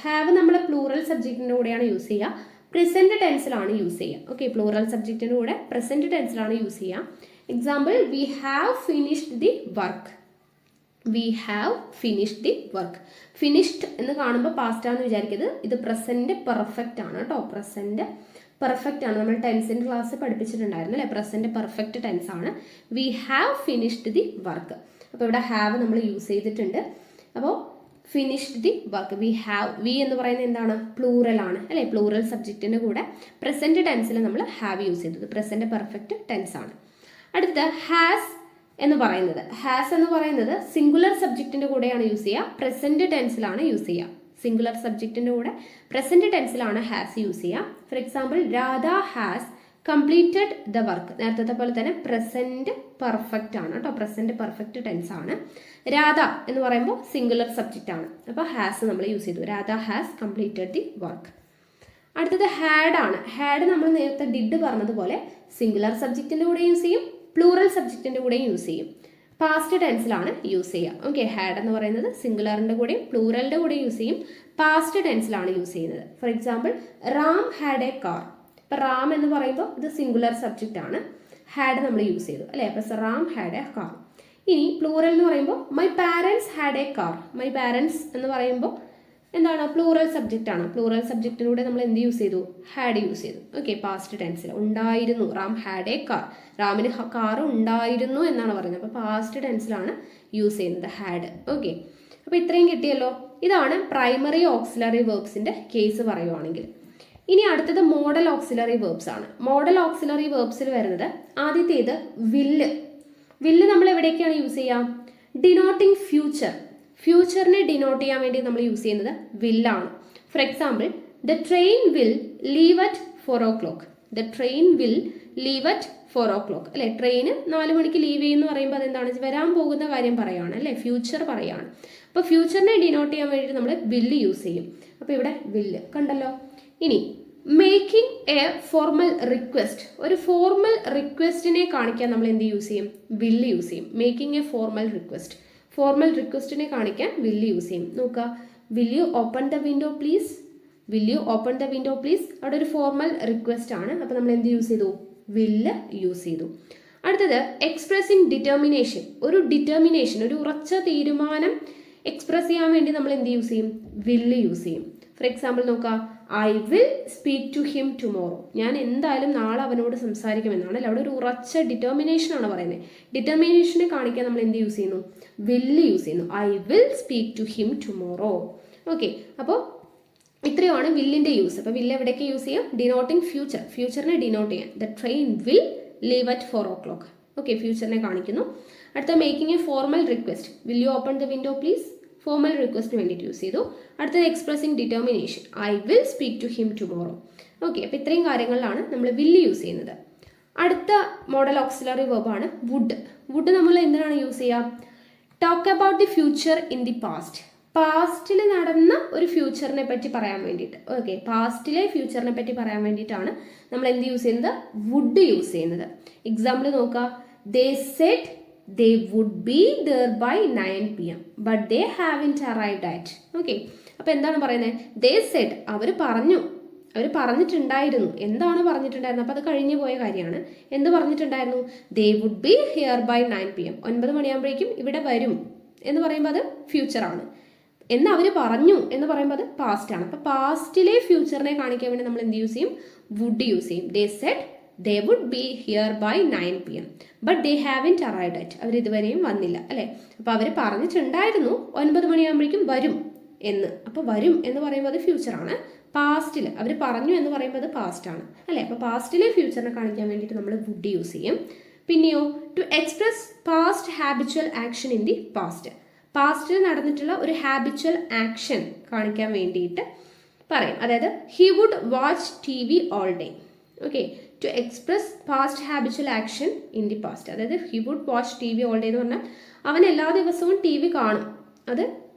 ഹാവ് നമ്മൾ പ്ലൂറൽ സബ്ജക്റ്റിന്റെ കൂടെയാണ് യൂസ് ചെയ്യുക, പ്രസന്റ് ടെൻസിലാണ് യൂസ് ചെയ്യുക. ഓക്കെ, പ്ലൂറൽ സബ്ജക്റ്റിന്റെ കൂടെ പ്രസന്റ് ടെൻസിലാണ് യൂസ് ചെയ്യുക. Example, we have finished the work. Finished എന്ന് കാണുമ്പോൾ പാസ്റ്റ് ആണെന്ന് വിചാരിക്കരുത്, ഇത് പ്രസന്റ് പെർഫെക്റ്റ് ആണ് കേട്ടോ. പ്രസന്റ് പെർഫെക്റ്റ് ആണ്, നമ്മൾ ടെൻസിന്റെ ക്ലാസ് പഠിപ്പിച്ചിട്ടുണ്ടായിരുന്നു അല്ലേ, പ്രസന്റ് പെർഫെക്റ്റ് ടെൻസ് ആണ്. We have finished the work. അപ്പോൾ ഇവിടെ ഹാവ് നമ്മൾ യൂസ് ചെയ്തിട്ടുണ്ട്. അപ്പോൾ ഫിനിഷ്ഡ് ദി വർക്ക്, വി എന്ന് പറയുന്നത് എന്താണ്, പ്ലൂറൽ ആണ് അല്ലേ. പ്ലൂറൽ സബ്ജക്റ്റിന്റെ കൂടെ പ്രസന്റ് ടെൻസിൽ നമ്മൾ ഹാവ് യൂസ് ചെയ്തത്, പ്രസന്റ് പെർഫെക്റ്റ് ടെൻസ് ആണ്. അടുത്തത് ഹാസ് എന്ന് പറയുന്നത് സിംഗുലർ സബ്ജക്റ്റിന്റെ കൂടെയാണ് യൂസ് ചെയ്യുക, പ്രസന്റ് ടെൻസിലാണ് യൂസ് ചെയ്യുക. സിംഗുലർ സബ്ജക്റ്റിന്റെ കൂടെ പ്രസന്റ് ടെൻസിലാണ് ഹാസ് യൂസ് ചെയ്യുക. For example, Radha has completed the work. നേരത്തെ പോലെ തന്നെ പ്രസന്റ് പെർഫെക്റ്റ് ആണ് കേട്ടോ, പ്രസന്റ് പെർഫെക്റ്റ് ടെൻസ് ആണ്. രാധ എന്ന് പറയുമ്പോൾ സിംഗുലർ സബ്ജക്റ്റ് ആണ്, അപ്പോൾ ഹാസ് നമ്മൾ യൂസ് ചെയ്തു, Radha has completed the work. അടുത്തത് ഹാഡ് ആണ്. ഹാഡ് നമ്മൾ നേരത്തെ ഡിഡ് പറഞ്ഞതുപോലെ സിംഗുലർ സബ്ജക്റ്റിന്റെ കൂടെ യൂസ് ചെയ്യും, പ്ലൂറൽ സബ്ജക്റ്റിന്റെ കൂടെയും യൂസ് ചെയ്യും, പാസ്റ്റ് ടെൻസിലാണ് യൂസ് ചെയ്യുക. ഓക്കെ, ഹാഡ് എന്ന് പറയുന്നത് സിംഗുലറിന്റെ കൂടെയും പ്ലൂറലിന്റെ കൂടെ യൂസ് ചെയ്യും, പാസ്റ്റ് ടെൻസിലാണ് യൂസ് ചെയ്യുന്നത്. For example, Ram had a car. ഇപ്പൊ റാം എന്ന് പറയുമ്പോൾ ഇത് സിംഗുലർ സബ്ജക്റ്റ് ആണ്, ഹാഡ് നമ്മൾ യൂസ് ചെയ്തു അല്ലേ, അപ്പൊ റാം ഹാഡ് എ കാർ. ഇനി പ്ലൂറൽ എന്ന് പറയുമ്പോൾ my parents had a car. My parents എന്ന് പറയുമ്പോൾ എന്താണ്, പ്ലൂറൽ സബ്ജക്റ്റ് ആണ്. പ്ലൂറൽ സബ്ജക്റ്റിലൂടെ നമ്മൾ എന്ത് യൂസ് ചെയ്തു, ഹാഡ് യൂസ് ചെയ്തു. ഓക്കെ, പാസ്റ്റ് ടെൻസിൽ ഉണ്ടായിരുന്നു, റാം ഹാഡ് എ കാർ, റാമിന് കാർ ഉണ്ടായിരുന്നു എന്നാണ് പറയുന്നത്, അപ്പോൾ പാസ്റ്റ് ടെൻസിലാണ് യൂസ് ചെയ്യുന്നത് ഹാഡ്. ഓക്കെ, അപ്പോൾ ഇത്രയും കിട്ടിയല്ലോ. ഇതാണ് പ്രൈമറി ഓക്സിലറി വേർബ്സിന്റെ കേസ് പറയുവാണെങ്കിൽ. ഇനി അടുത്തത് മോഡൽ ഓക്സിലറി വേർബ്സ് ആണ്. മോഡൽ ഓക്സിലറി വേർബ്സിൽ വരുന്നത് ആദ്യത്തേത് വില്ല് നമ്മൾ എവിടേക്കാണ് യൂസ് ചെയ്യുക, ഡിനോട്ടിങ് ഫ്യൂച്ചറിനെ ഡിനോട്ട് ചെയ്യാൻ വേണ്ടി നമ്മൾ യൂസ് ചെയ്യുന്നത് വില്ലാണ്. For example, the train will leave at 4 o'clock. അല്ലെ, ട്രെയിന് 4 മണിക്ക് ലീവ് ചെയ്യുമെന്ന് പറയുമ്പോൾ അതെന്താണ്, വരാൻ പോകുന്ന കാര്യം പറയുകയാണ് അല്ലെ, ഫ്യൂച്ചർ പറയുകയാണ്. അപ്പോൾ ഫ്യൂച്ചറിനെ ഡിനോട്ട് ചെയ്യാൻ വേണ്ടിയിട്ട് നമ്മൾ വില്ല് യൂസ് ചെയ്യും. അപ്പോൾ ഇവിടെ വില്ല് കണ്ടല്ലോ. ഇനി മേക്കിംഗ് എ ഫോർമൽ റിക്വസ്റ്റ്, ഒരു ഫോർമൽ റിക്വസ്റ്റിനെ കാണിക്കാൻ നമ്മൾ എന്ത് യൂസ് ചെയ്യും, വില്ല് യൂസ് ചെയ്യും. മേക്കിംഗ് എ ഫോർമൽ റിക്വസ്റ്റിനെ കാണിക്കാൻ വില്ല് യൂസ് ചെയ്യും. നോക്കുക, will you open the window please. അവിടെ ഒരു ഫോർമൽ റിക്വസ്റ്റ് ആണ്, അപ്പോൾ നമ്മൾ എന്ത് യൂസ് ചെയ്തു, വില്ല് യൂസ് ചെയ്തു. അടുത്തത് എക്സ്പ്രസിങ് ഡിറ്റർമിനേഷൻ. ഒരു ഉറച്ച തീരുമാനം എക്സ്പ്രസ് ചെയ്യാൻ വേണ്ടി നമ്മൾ എന്ത് യൂസ് ചെയ്യും, വില്ല് യൂസ് ചെയ്യും. ഫോർ എക്സാമ്പിൾ നോക്കുക, I will speak to him tomorrow. ഞാൻ എന്തായാലും നാളെ അവനോട് സംസാരിക്കുമെന്നാണ് അല്ലെ, അവിടെ ഒരു ഉറച്ച ഡിറ്റർമിനേഷൻ ആണ് പറയുന്നത്. ഡിറ്റർമിനേഷനെ കാണിക്കാൻ നമ്മൾ എന്ത് യൂസ് ചെയ്യുന്നു, വില്ല് യൂസ് ചെയ്യുന്നു. I will speak to him tomorrow. Okay, അപ്പോൾ ഇത്രയുമാണ് വില്ലിന്റെ യൂസ്. അപ്പോൾ വില്ല് എവിടേക്ക് യൂസ് ചെയ്യാം, ഡിനോട്ടിങ് ഫ്യൂച്ചറിനെ ഡിനോട്ട് ചെയ്യാൻ. The train will leave at 4 o'clock. Okay, ഫ്യൂച്ചറിനെ കാണിക്കുന്നു. അടുത്ത making a formal request, will you open the window please. Formal റിക്വസ്റ്റിന് വേണ്ടിയിട്ട് യൂസ് ചെയ്തു. അടുത്തത് expressing determination, I will speak to him tomorrow. Okay, അപ്പോൾ ഇത്രയും കാര്യങ്ങളിലാണ് നമ്മൾ വില്ല് യൂസ് ചെയ്യുന്നത്. അടുത്ത മോഡൽ ഓക്സിലറി വെർബാണ് വുഡ് നമ്മൾ എന്തിനാണ് യൂസ് ചെയ്യുക, talk about the future in the പാസ്റ്റിൽ നടന്ന ഒരു ഫ്യൂച്ചറിനെ പറ്റി പറയാൻ വേണ്ടിയിട്ട്. ഓക്കെ, പാസ്റ്റിലെ ഫ്യൂച്ചറിനെ പറ്റി പറയാൻ വേണ്ടിയിട്ടാണ് നമ്മൾ എന്ത് യൂസ് ചെയ്യുന്നത്, വുഡ് യൂസ് ചെയ്യുന്നത്. എക്സാമ്പിൾ നോക്കുക, ദേ Z they would be there by 9 PM but they haven't arrived at. Okay, അപ്പോൾ എന്താണ് പറയുന്നത്, they said, അവർ പറഞ്ഞിട്ടുണ്ടായിരുന്നു. എന്താണ് പറഞ്ഞിട്ടുണ്ടായിരുന്നത്, അപ്പോൾ അത് കഴിഞ്ഞു പോയ കാര്യമാണ്. എന്ത് പറഞ്ഞിട്ടുണ്ടായിരുന്നു, they would be here by 9 PM, 9 മണിയാകുമ്പോഴേക്കും ഇവിടെ വരും എന്ന് പറയുമ്പോൾ അത് ഫ്യൂച്ചർ ആണ്. എന്ന് അവർ പറഞ്ഞു എന്ന് പറയുമ്പോൾ അത് പാസ്റ്റ് ആണ്. അപ്പോൾ പാസ്റ്റിലെ ഫ്യൂച്ചറിനെ കാണിക്കാൻ വേണ്ടി നമ്മൾ എന്ത് യൂസ് ചെയ്യും, വുഡ് യൂസ് ചെയ്യും. they said they would be here by 9 PM but they haven't arrived at. അവർ ഇതുവരെയും വന്നില്ല അല്ലേ. അപ്പോൾ അവർ പറഞ്ഞിട്ടുണ്ടായിരുന്നു 9 മണിയാകുമ്പോഴേക്കും വരും എന്ന്. അപ്പോൾ വരും എന്ന് പറയുമ്പോൾ അത് ഫ്യൂച്ചറാണ്. പാസ്റ്റിൽ അവർ പറഞ്ഞു എന്ന് പറയുമ്പോൾ അത് പാസ്റ്റാണ് അല്ലേ. അപ്പോൾ പാസ്റ്റിലെ ഫ്യൂച്ചറിനെ കാണിക്കാൻ വേണ്ടിയിട്ട് നമ്മൾ വുഡ് യൂസ് ചെയ്യും. പിന്നെയോ to express past habitual action in the past. പാസ്റ്റിൽ നടന്നിട്ടുള്ള ഒരു ഹാബിച്വൽ ആക്ഷൻ കാണിക്കാൻ വേണ്ടിയിട്ട് പറയും. അതായത് he would watch TV all day. Okay, to express past habitual action in the past. അതായത് he would watch TV all day എന്ന് പറഞ്ഞാൽ അവൻ എല്ലാ ദിവസവും TV കാണും. അത്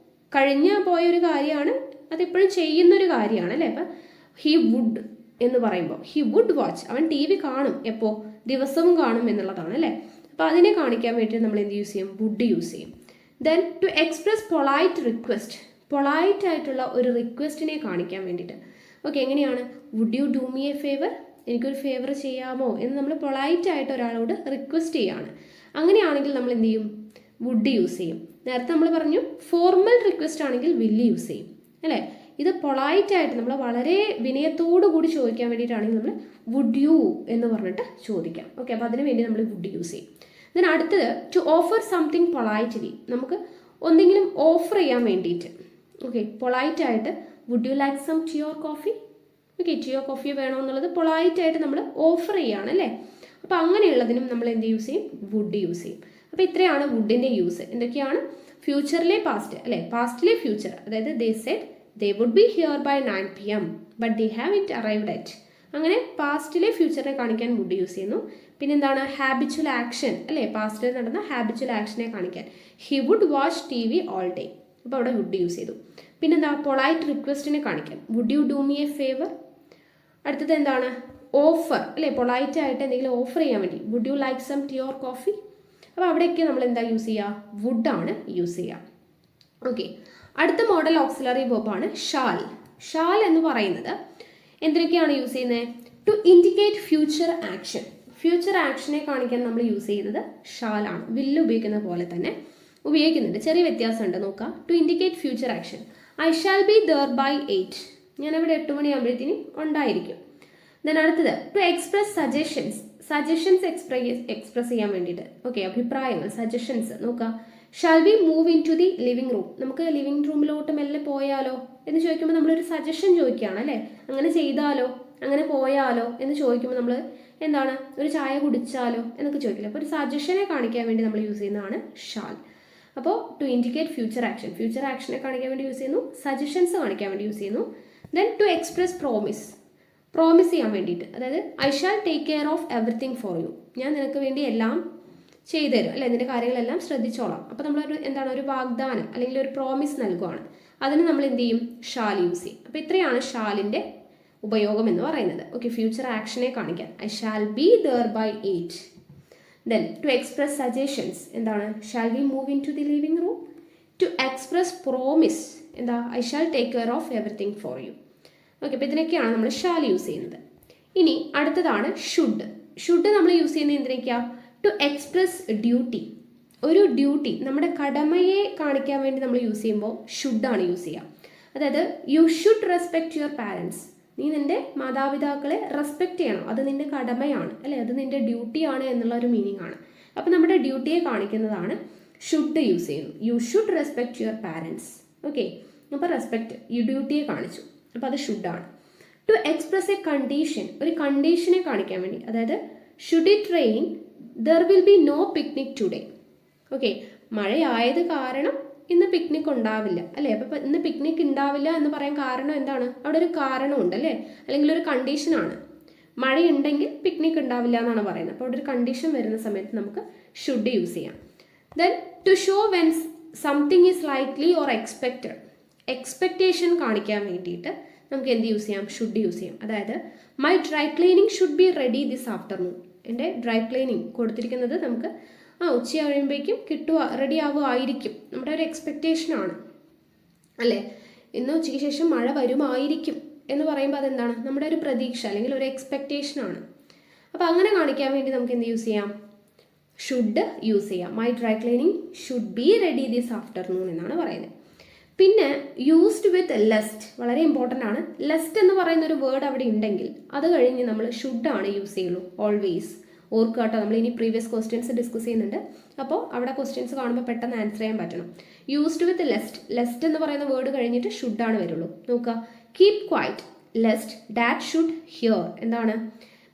കഴിഞ്ഞു പോയൊരു കാര്യമാണ്, അതെപ്പോഴും ചെയ്യുന്നൊരു കാര്യമാണ് അല്ലേ. അപ്പം ഹി വുഡ് എന്ന് പറയുമ്പോൾ ഹി വുഡ് വാച്ച്, അവൻ TV കാണും. എപ്പോൾ? ദിവസവും കാണും എന്നുള്ളതാണ് അല്ലേ. അപ്പോൾ അതിനെ കാണിക്കാൻ വേണ്ടി നമ്മൾ എന്ത് യൂസ് ചെയ്യും? വുഡ് യൂസ് ചെയ്യും. Then to express polite request. Polite ആയിട്ടുള്ള ഒരു റിക്വസ്റ്റിനെ കാണിക്കാൻ വേണ്ടിയിട്ട്. ഓക്കെ, എങ്ങനെയാണ്? Would you do me a favour? എനിക്കൊരു ഫേവർ ചെയ്യാമോ എന്ന് നമ്മൾ പൊളൈറ്റ് ആയിട്ട് ഒരാളോട് റിക്വസ്റ്റ് ചെയ്യാണ്. അങ്ങനെയാണെങ്കിൽ നമ്മൾ എന്ത് ചെയ്യും? വുഡ് യൂസ് ചെയ്യും. നേരത്തെ നമ്മൾ പറഞ്ഞു ഫോർമൽ റിക്വസ്റ്റ് ആണെങ്കിൽ വില്ല് യൂസ് ചെയ്യും അല്ലേ. ഇത് പൊളൈറ്റ് ആയിട്ട് നമ്മൾ വളരെ വിനയത്തോടു കൂടി ചോദിക്കാൻ വേണ്ടിയിട്ടാണെങ്കിൽ നമ്മൾ വുഡ് യു എന്ന് പറഞ്ഞിട്ട് ചോദിക്കാം. ഓക്കെ, അപ്പോൾ അതിന് വേണ്ടി നമ്മൾ വുഡ് യൂസ് ചെയ്യും. ദെൻ അടുത്തത് ടു ഓഫർ സംതിങ് പൊളൈറ്റ്ലി. നമുക്ക് എന്തെങ്കിലും ഓഫർ ചെയ്യാൻ വേണ്ടിയിട്ട്. ഓക്കെ, പൊളൈറ്റ് ആയിട്ട് would you like some tea or coffee. Okay, tea or coffee വേണോ എന്നുള്ളത് പൊളൈറ്റ് ആയിട്ട് നമ്മൾ ഓഫർ ചെയ്യാണ് അല്ലേ. അപ്പോൾ അങ്ങനെയുള്ളതിനും നമ്മൾ എന്ത് യൂസ് ചെയ്യും? വുഡ് യൂസ് ചെയ്യും. അപ്പോൾ ഇത്രയാണ് വുഡിൻ്റെ യൂസ്. എന്തൊക്കെയാണ്? ഫ്യൂച്ചറിലെ പാസ്റ്റ് അല്ലേ, പാസ്റ്റിലെ ഫ്യൂച്ചർ. അതായത് they said they would be here by 9 PM but they haven't arrived at. അങ്ങനെ പാസ്റ്റിലെ ഫ്യൂച്ചറിനെ കാണിക്കാൻ വുഡ് യൂസ് ചെയ്യുന്നു. പിന്നെന്താണ്? ഹാബിച്വൽ ആക്ഷൻ അല്ലേ, പാസ്റ്റിൽ നടന്ന ഹാബിച്വൽ ആക്ഷനെ കാണിക്കാൻ he would watch TV all day. അപ്പോൾ അവിടെ വുഡ് യൂസ് ചെയ്തു. പിന്നെന്താ? പൊളൈറ്റ് റിക്വസ്റ്റിനെ കാണിക്കാൻ would you do me a favour. അടുത്തത് എന്താണ്? ഓഫർ അല്ലേ, പൊളൈറ്റ് ആയിട്ട് എന്തെങ്കിലും ഓഫർ ചെയ്യാൻ വേണ്ടി would you like some tea or coffee. അപ്പോൾ അവിടെയൊക്കെ നമ്മൾ എന്താ യൂസ് ചെയ്യുക? വുഡാണ് യൂസ് ചെയ്യുക. ഓക്കെ, അടുത്ത മോഡൽ ഓക്സിലറി വെർബാണ് ഷാൽ. ഷാൽ എന്ന് പറയുന്നത് എന്തിനൊക്കെയാണ് യൂസ് ചെയ്യുന്നത്? To indicate future action. Future ആക്ഷനെ കാണിക്കാൻ നമ്മൾ യൂസ് ചെയ്യുന്നത് ഷാലാണ്. വില്ല് ഉപയോഗിക്കുന്ന പോലെ തന്നെ ഉപയോഗിക്കുന്നുണ്ട്. ചെറിയ വ്യത്യാസമുണ്ട്, നോക്കാം. To indicate future action, I shall be there by 8. ഞാനവിടെ 8 മണിയാകുമ്പോഴത്തേനും ഉണ്ടായിരിക്കും. ദെൻ അടുത്തത് to express suggestions. Suggestions express ചെയ്യാൻ വേണ്ടിയിട്ട്. ഓക്കെ, അഭിപ്രായങ്ങൾ, സജഷൻസ്. നോക്കാം. Shall be move into the living room. നമുക്ക് ലിവിംഗ് റൂമിലോട്ട് മെല്ലെ പോയാലോ എന്ന് ചോദിക്കുമ്പോൾ നമ്മളൊരു സജഷൻ ചോദിക്കുകയാണ് അല്ലേ. അങ്ങനെ ചെയ്താലോ, അങ്ങനെ പോയാലോ എന്ന് ചോദിക്കുമ്പോൾ നമ്മൾ എന്താണ്? ഒരു ചായ കുടിച്ചാലോ എന്നൊക്കെ ചോദിക്കില്ല. അപ്പോൾ ഒരു സജഷനെ കാണിക്കാൻ വേണ്ടി നമ്മൾ യൂസ് ചെയ്യുന്നതാണ് ഷാൽ. അപ്പോൾ to indicate future action, future ആക്ഷനെ കാണിക്കാൻ വേണ്ടി യൂസ് ചെയ്യുന്നു. സജഷൻസ് കാണിക്കാൻ വേണ്ടി യൂസ് ചെയ്യുന്നു. Then to express promise, promise ചെയ്യാൻ വേണ്ടിയിട്ട്. അതായത് I shall take care of everything for you. ഞാൻ നിനക്ക് വേണ്ടി എല്ലാം ചെയ്തു തരും അല്ലെ, നിന്റെ കാര്യങ്ങളെല്ലാം ശ്രദ്ധിച്ചോളാം. അപ്പോൾ നമ്മളൊരു എന്താണ്? ഒരു വാഗ്ദാനം അല്ലെങ്കിൽ ഒരു പ്രോമിസ് നൽകുവാണ്. അതിന് നമ്മൾ എന്ത് ചെയ്യും? ഷാൽ യൂസ് ചെയ്യും. അപ്പോൾ ഇത്രയാണ് ഷാലിൻ്റെ ഉപയോഗം എന്ന് പറയുന്നത്. ഓക്കെ, ഫ്യൂച്ചർ ആക്ഷനെ കാണിക്കാൻ I shall be there by 8. Then to express suggestions എന്താണ്? Shall we move into the living room. To express promise എന്താ? I shall take care of everything for you. Okay, അപ്പോൾ ഇതിനൊക്കെയാണ് നമ്മൾ shall use ചെയ്യുന്നത്. ഇനി അടുത്തതാണ് should. Should നമ്മൾ use ചെയ്യുന്നത് എന്തിനൊക്കെയാണ്? To express duty. ഒരു ഡ്യൂട്ടി, നമ്മുടെ കടമയെ കാണിക്കാൻ വേണ്ടി നമ്മൾ യൂസ് ചെയ്യുമ്പോൾ ഷുഡാണ് യൂസ് ചെയ്യുക. അതായത് U should respect your parents. നീ നിൻ്റെ മാതാപിതാക്കളെ റെസ്പെക്റ്റ് ചെയ്യണം, അത് നിൻ്റെ കടമയാണ് അല്ലേ, അത് നിൻ്റെ ഡ്യൂട്ടിയാണ് എന്നുള്ള ഒരു മീനിങ് ആണ്. അപ്പോൾ നമ്മുടെ ഡ്യൂട്ടിയെ കാണിക്കുന്നതാണ് ഷുഡ് യൂസ് ചെയ്യുന്നു. You should respect your parents. Okay, അപ്പോൾ റെസ്പെക്റ്റ് യു ഡ്യൂട്ടിയെ കാണിച്ചു, അപ്പോൾ അത് ഷുഡാണ്. ടു എക്സ്പ്രസ് എ കണ്ടീഷൻ, ഒരു കണ്ടീഷനെ കാണിക്കാൻ വേണ്ടി. അതായത് should it rain there will be no picnic today. Okay, മഴയായത് കാരണം ഇന്ന് പിക്നിക് ഉണ്ടാവില്ല അല്ലേ. അപ്പോൾ ഇന്ന് പിക്നിക് ഉണ്ടാവില്ല എന്ന് പറയാൻ കാരണം എന്താണ്? അവിടെ ഒരു കാരണമുണ്ട് അല്ലേ, അല്ലെങ്കിൽ ഒരു കണ്ടീഷനാണ്. മഴയുണ്ടെങ്കിൽ പിക്നിക് ഉണ്ടാവില്ല എന്നാണ് പറയുന്നത്. അപ്പോൾ അവിടെ ഒരു കണ്ടീഷൻ വരുന്ന സമയത്ത് നമുക്ക് ഷുഡ് യൂസ് ചെയ്യാം. Then to show when something is likely or expected, expectation കാണിക്കാൻ വേണ്ടിയിട്ട് നമുക്ക് എന്ത് യൂസ് ചെയ്യാം? ഷുഡ് യൂസ് ചെയ്യാം. അതായത് my dry cleaning should be ready this afternoon. എൻ്റെ ഡ്രൈ ക്ലീനിങ് കൊടുത്തിരിക്കുന്നത് നമുക്ക് ഉച്ച കഴിയുമ്പോഴേക്കും റെഡി ആവുമായിരിക്കും. നമ്മുടെ ഒരു എക്സ്പെക്റ്റേഷനാണ് അല്ലേ. ഇന്ന് ഉച്ചയ്ക്ക് ശേഷം മഴ വരുമായിരിക്കും എന്ന് പറയുമ്പോൾ അതെന്താണ്? നമ്മുടെ ഒരു പ്രതീക്ഷ അല്ലെങ്കിൽ ഒരു എക്സ്പെക്റ്റേഷനാണ്. അപ്പോൾ അങ്ങനെ കാണിക്കാൻ വേണ്ടി നമുക്ക് എന്ത് യൂസ് ചെയ്യാം? ഷുഡ് യൂസ് ചെയ്യാം. My dry cleaning should be ready this afternoon എന്നാണ് പറയുന്നത്. പിന്നെ യൂസ്ഡ് വിത്ത് ലെസ്റ്റ് വളരെ ഇമ്പോർട്ടൻ്റ് ആണ്. ലെസ്റ്റ് എന്ന് പറയുന്ന ഒരു വേർഡ് അവിടെ ഉണ്ടെങ്കിൽ അത് കഴിഞ്ഞ് നമ്മൾ ഷുഡ് ആണ് യൂസ് ചെയ്യുള്ളൂ ഓൾവേസ്. ഓർക്കുക കേട്ടോ, നമ്മൾ ഇനി പ്രീവിയസ് ക്വസ്റ്റ്യൻസ് ഡിസ്കസ് ചെയ്യുന്നുണ്ട്. അപ്പോൾ അവിടെ ക്വസ്റ്റ്യൻസ് കാണുമ്പോൾ പെട്ടെന്ന് ആൻസർ ചെയ്യാൻ പറ്റണം. യൂസ്ഡ് വിത്ത് ലെസ്റ്റ്, ലെസ്റ്റ് എന്ന് പറയുന്ന വേർഡ് കഴിഞ്ഞിട്ട് ഷുഡ് ആണ് വരുള്ളൂ. നോക്കുക, keep quiet lest dad should here. എന്താണ്?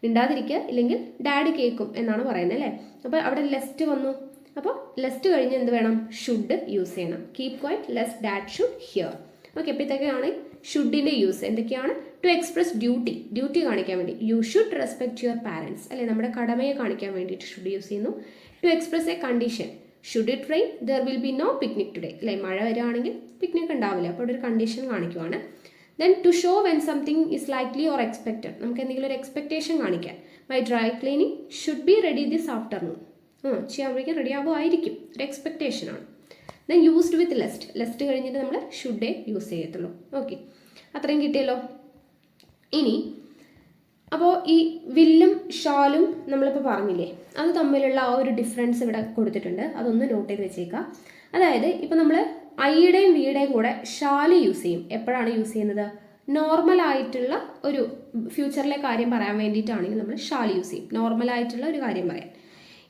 മിണ്ടാതിരിക്കുക, ഇല്ലെങ്കിൽ ഡാഡ് കേൾക്കും എന്നാണ് പറയുന്നത് അല്ലേ. അപ്പോൾ അവിടെ ലെസ്റ്റ് വന്നു. അപ്പോൾ ലെസ്റ്റ് കഴിഞ്ഞ് എന്ത് വേണം? ഷുഡ് യൂസ് ചെയ്യണം. Keep quiet lest dad should hear. Okay, അപ്പോൾ ഇതൊക്കെയാണ് ഷുഡിൻ്റെ യൂസ്. എന്തൊക്കെയാണ്? ടു എക്സ്പ്രസ് ഡ്യൂട്ടി, ഡ്യൂട്ടി കാണിക്കാൻ വേണ്ടി you should respect your parents അല്ലെ, നമ്മുടെ കടമയെ കാണിക്കാൻ വേണ്ടിയിട്ട് ഷുഡ് യൂസ് ചെയ്യുന്നു. To express a condition, should it rain there will be no picnic today അല്ലെ, മഴ വരികയാണെങ്കിൽ പിക്നിക് ഉണ്ടാവില്ല, അപ്പോൾ ഇവിടെ ഒരു കണ്ടീഷൻ കാണിക്കുവാണ്. Then to show when something is likely or expected, നമുക്ക് എന്തെങ്കിലും ഒരു എക്സ്പെക്ടേഷൻ കാണിക്കാൻ. My dry cleaning should be ready this afternoon, ചെയ്യാവുമ്പോഴേക്കും റെഡി ആവുമായിരിക്കും, ഒരു എക്സ്പെക്ടേഷനാണ്. Then used with lest, lest കഴിഞ്ഞിട്ട് നമ്മൾ ഷുഡേ യൂസ് ചെയ്യത്തുള്ളൂ. ഓക്കെ, അത്രയും കിട്ടിയല്ലോ. ഇനി അപ്പോൾ ഈ വില്ലും ഷാലും നമ്മളിപ്പോൾ പറഞ്ഞില്ലേ, അത് തമ്മിലുള്ള ആ ഒരു ഡിഫറൻസ് ഇവിടെ കൊടുത്തിട്ടുണ്ട്, അതൊന്ന് നോട്ട് ചെയ്ത് വെച്ചേക്കാം. അതായത് ഇപ്പോൾ നമ്മൾ ഐയുടെയും വിയുടെയും കൂടെ ഷാല് യൂസ് ചെയ്യും. എപ്പോഴാണ് യൂസ് ചെയ്യുന്നത്? നോർമലായിട്ടുള്ള ഒരു ഫ്യൂച്ചറിലെ കാര്യം പറയാൻ വേണ്ടിയിട്ടാണെങ്കിൽ നമ്മൾ ഷാല് യൂസ് ചെയ്യും, നോർമലായിട്ടുള്ള ഒരു കാര്യം പറയാൻ.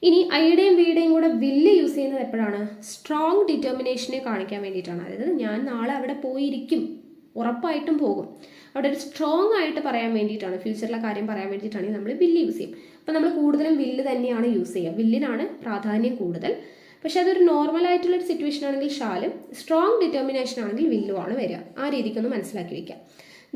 ഇനി ഐയുടെയും വിയുടെയും കൂടെ വില്ല് യൂസ് ചെയ്യുന്നത് എപ്പോഴാണ്? സ്ട്രോങ് ഡിറ്റർമിനേഷനെ കാണിക്കാൻ വേണ്ടിയിട്ടാണ്. അതായത് ഞാൻ നാളെ അവിടെ പോയിരിക്കും, ഉറപ്പായിട്ടും പോകും, അവിടെ ഒരു സ്ട്രോങ് ആയിട്ട് പറയാൻ വേണ്ടിയിട്ടാണ്, ഫ്യൂച്ചറിലെ കാര്യം പറയാൻ വേണ്ടിയിട്ടാണെങ്കിൽ നമ്മൾ വില്ല് യൂസ് ചെയ്യും. അപ്പോൾ നമ്മൾ കൂടുതലും വില്ല് തന്നെയാണ് യൂസ് ചെയ്യുക, വില്ലിനാണ് പ്രാധാന്യം കൂടുതൽ. പക്ഷെ അതൊരു നോർമൽ ആയിട്ടുള്ളൊരു സിറ്റുവേഷൻ ആണെങ്കിൽ ഷാലും, സ്ട്രോങ് ഡിറ്റർമിനേഷൻ ആണെങ്കിൽ വില്ലുമാണ് വരിക. ആ രീതിക്കൊന്ന് മനസ്സിലാക്കി വയ്ക്കാം.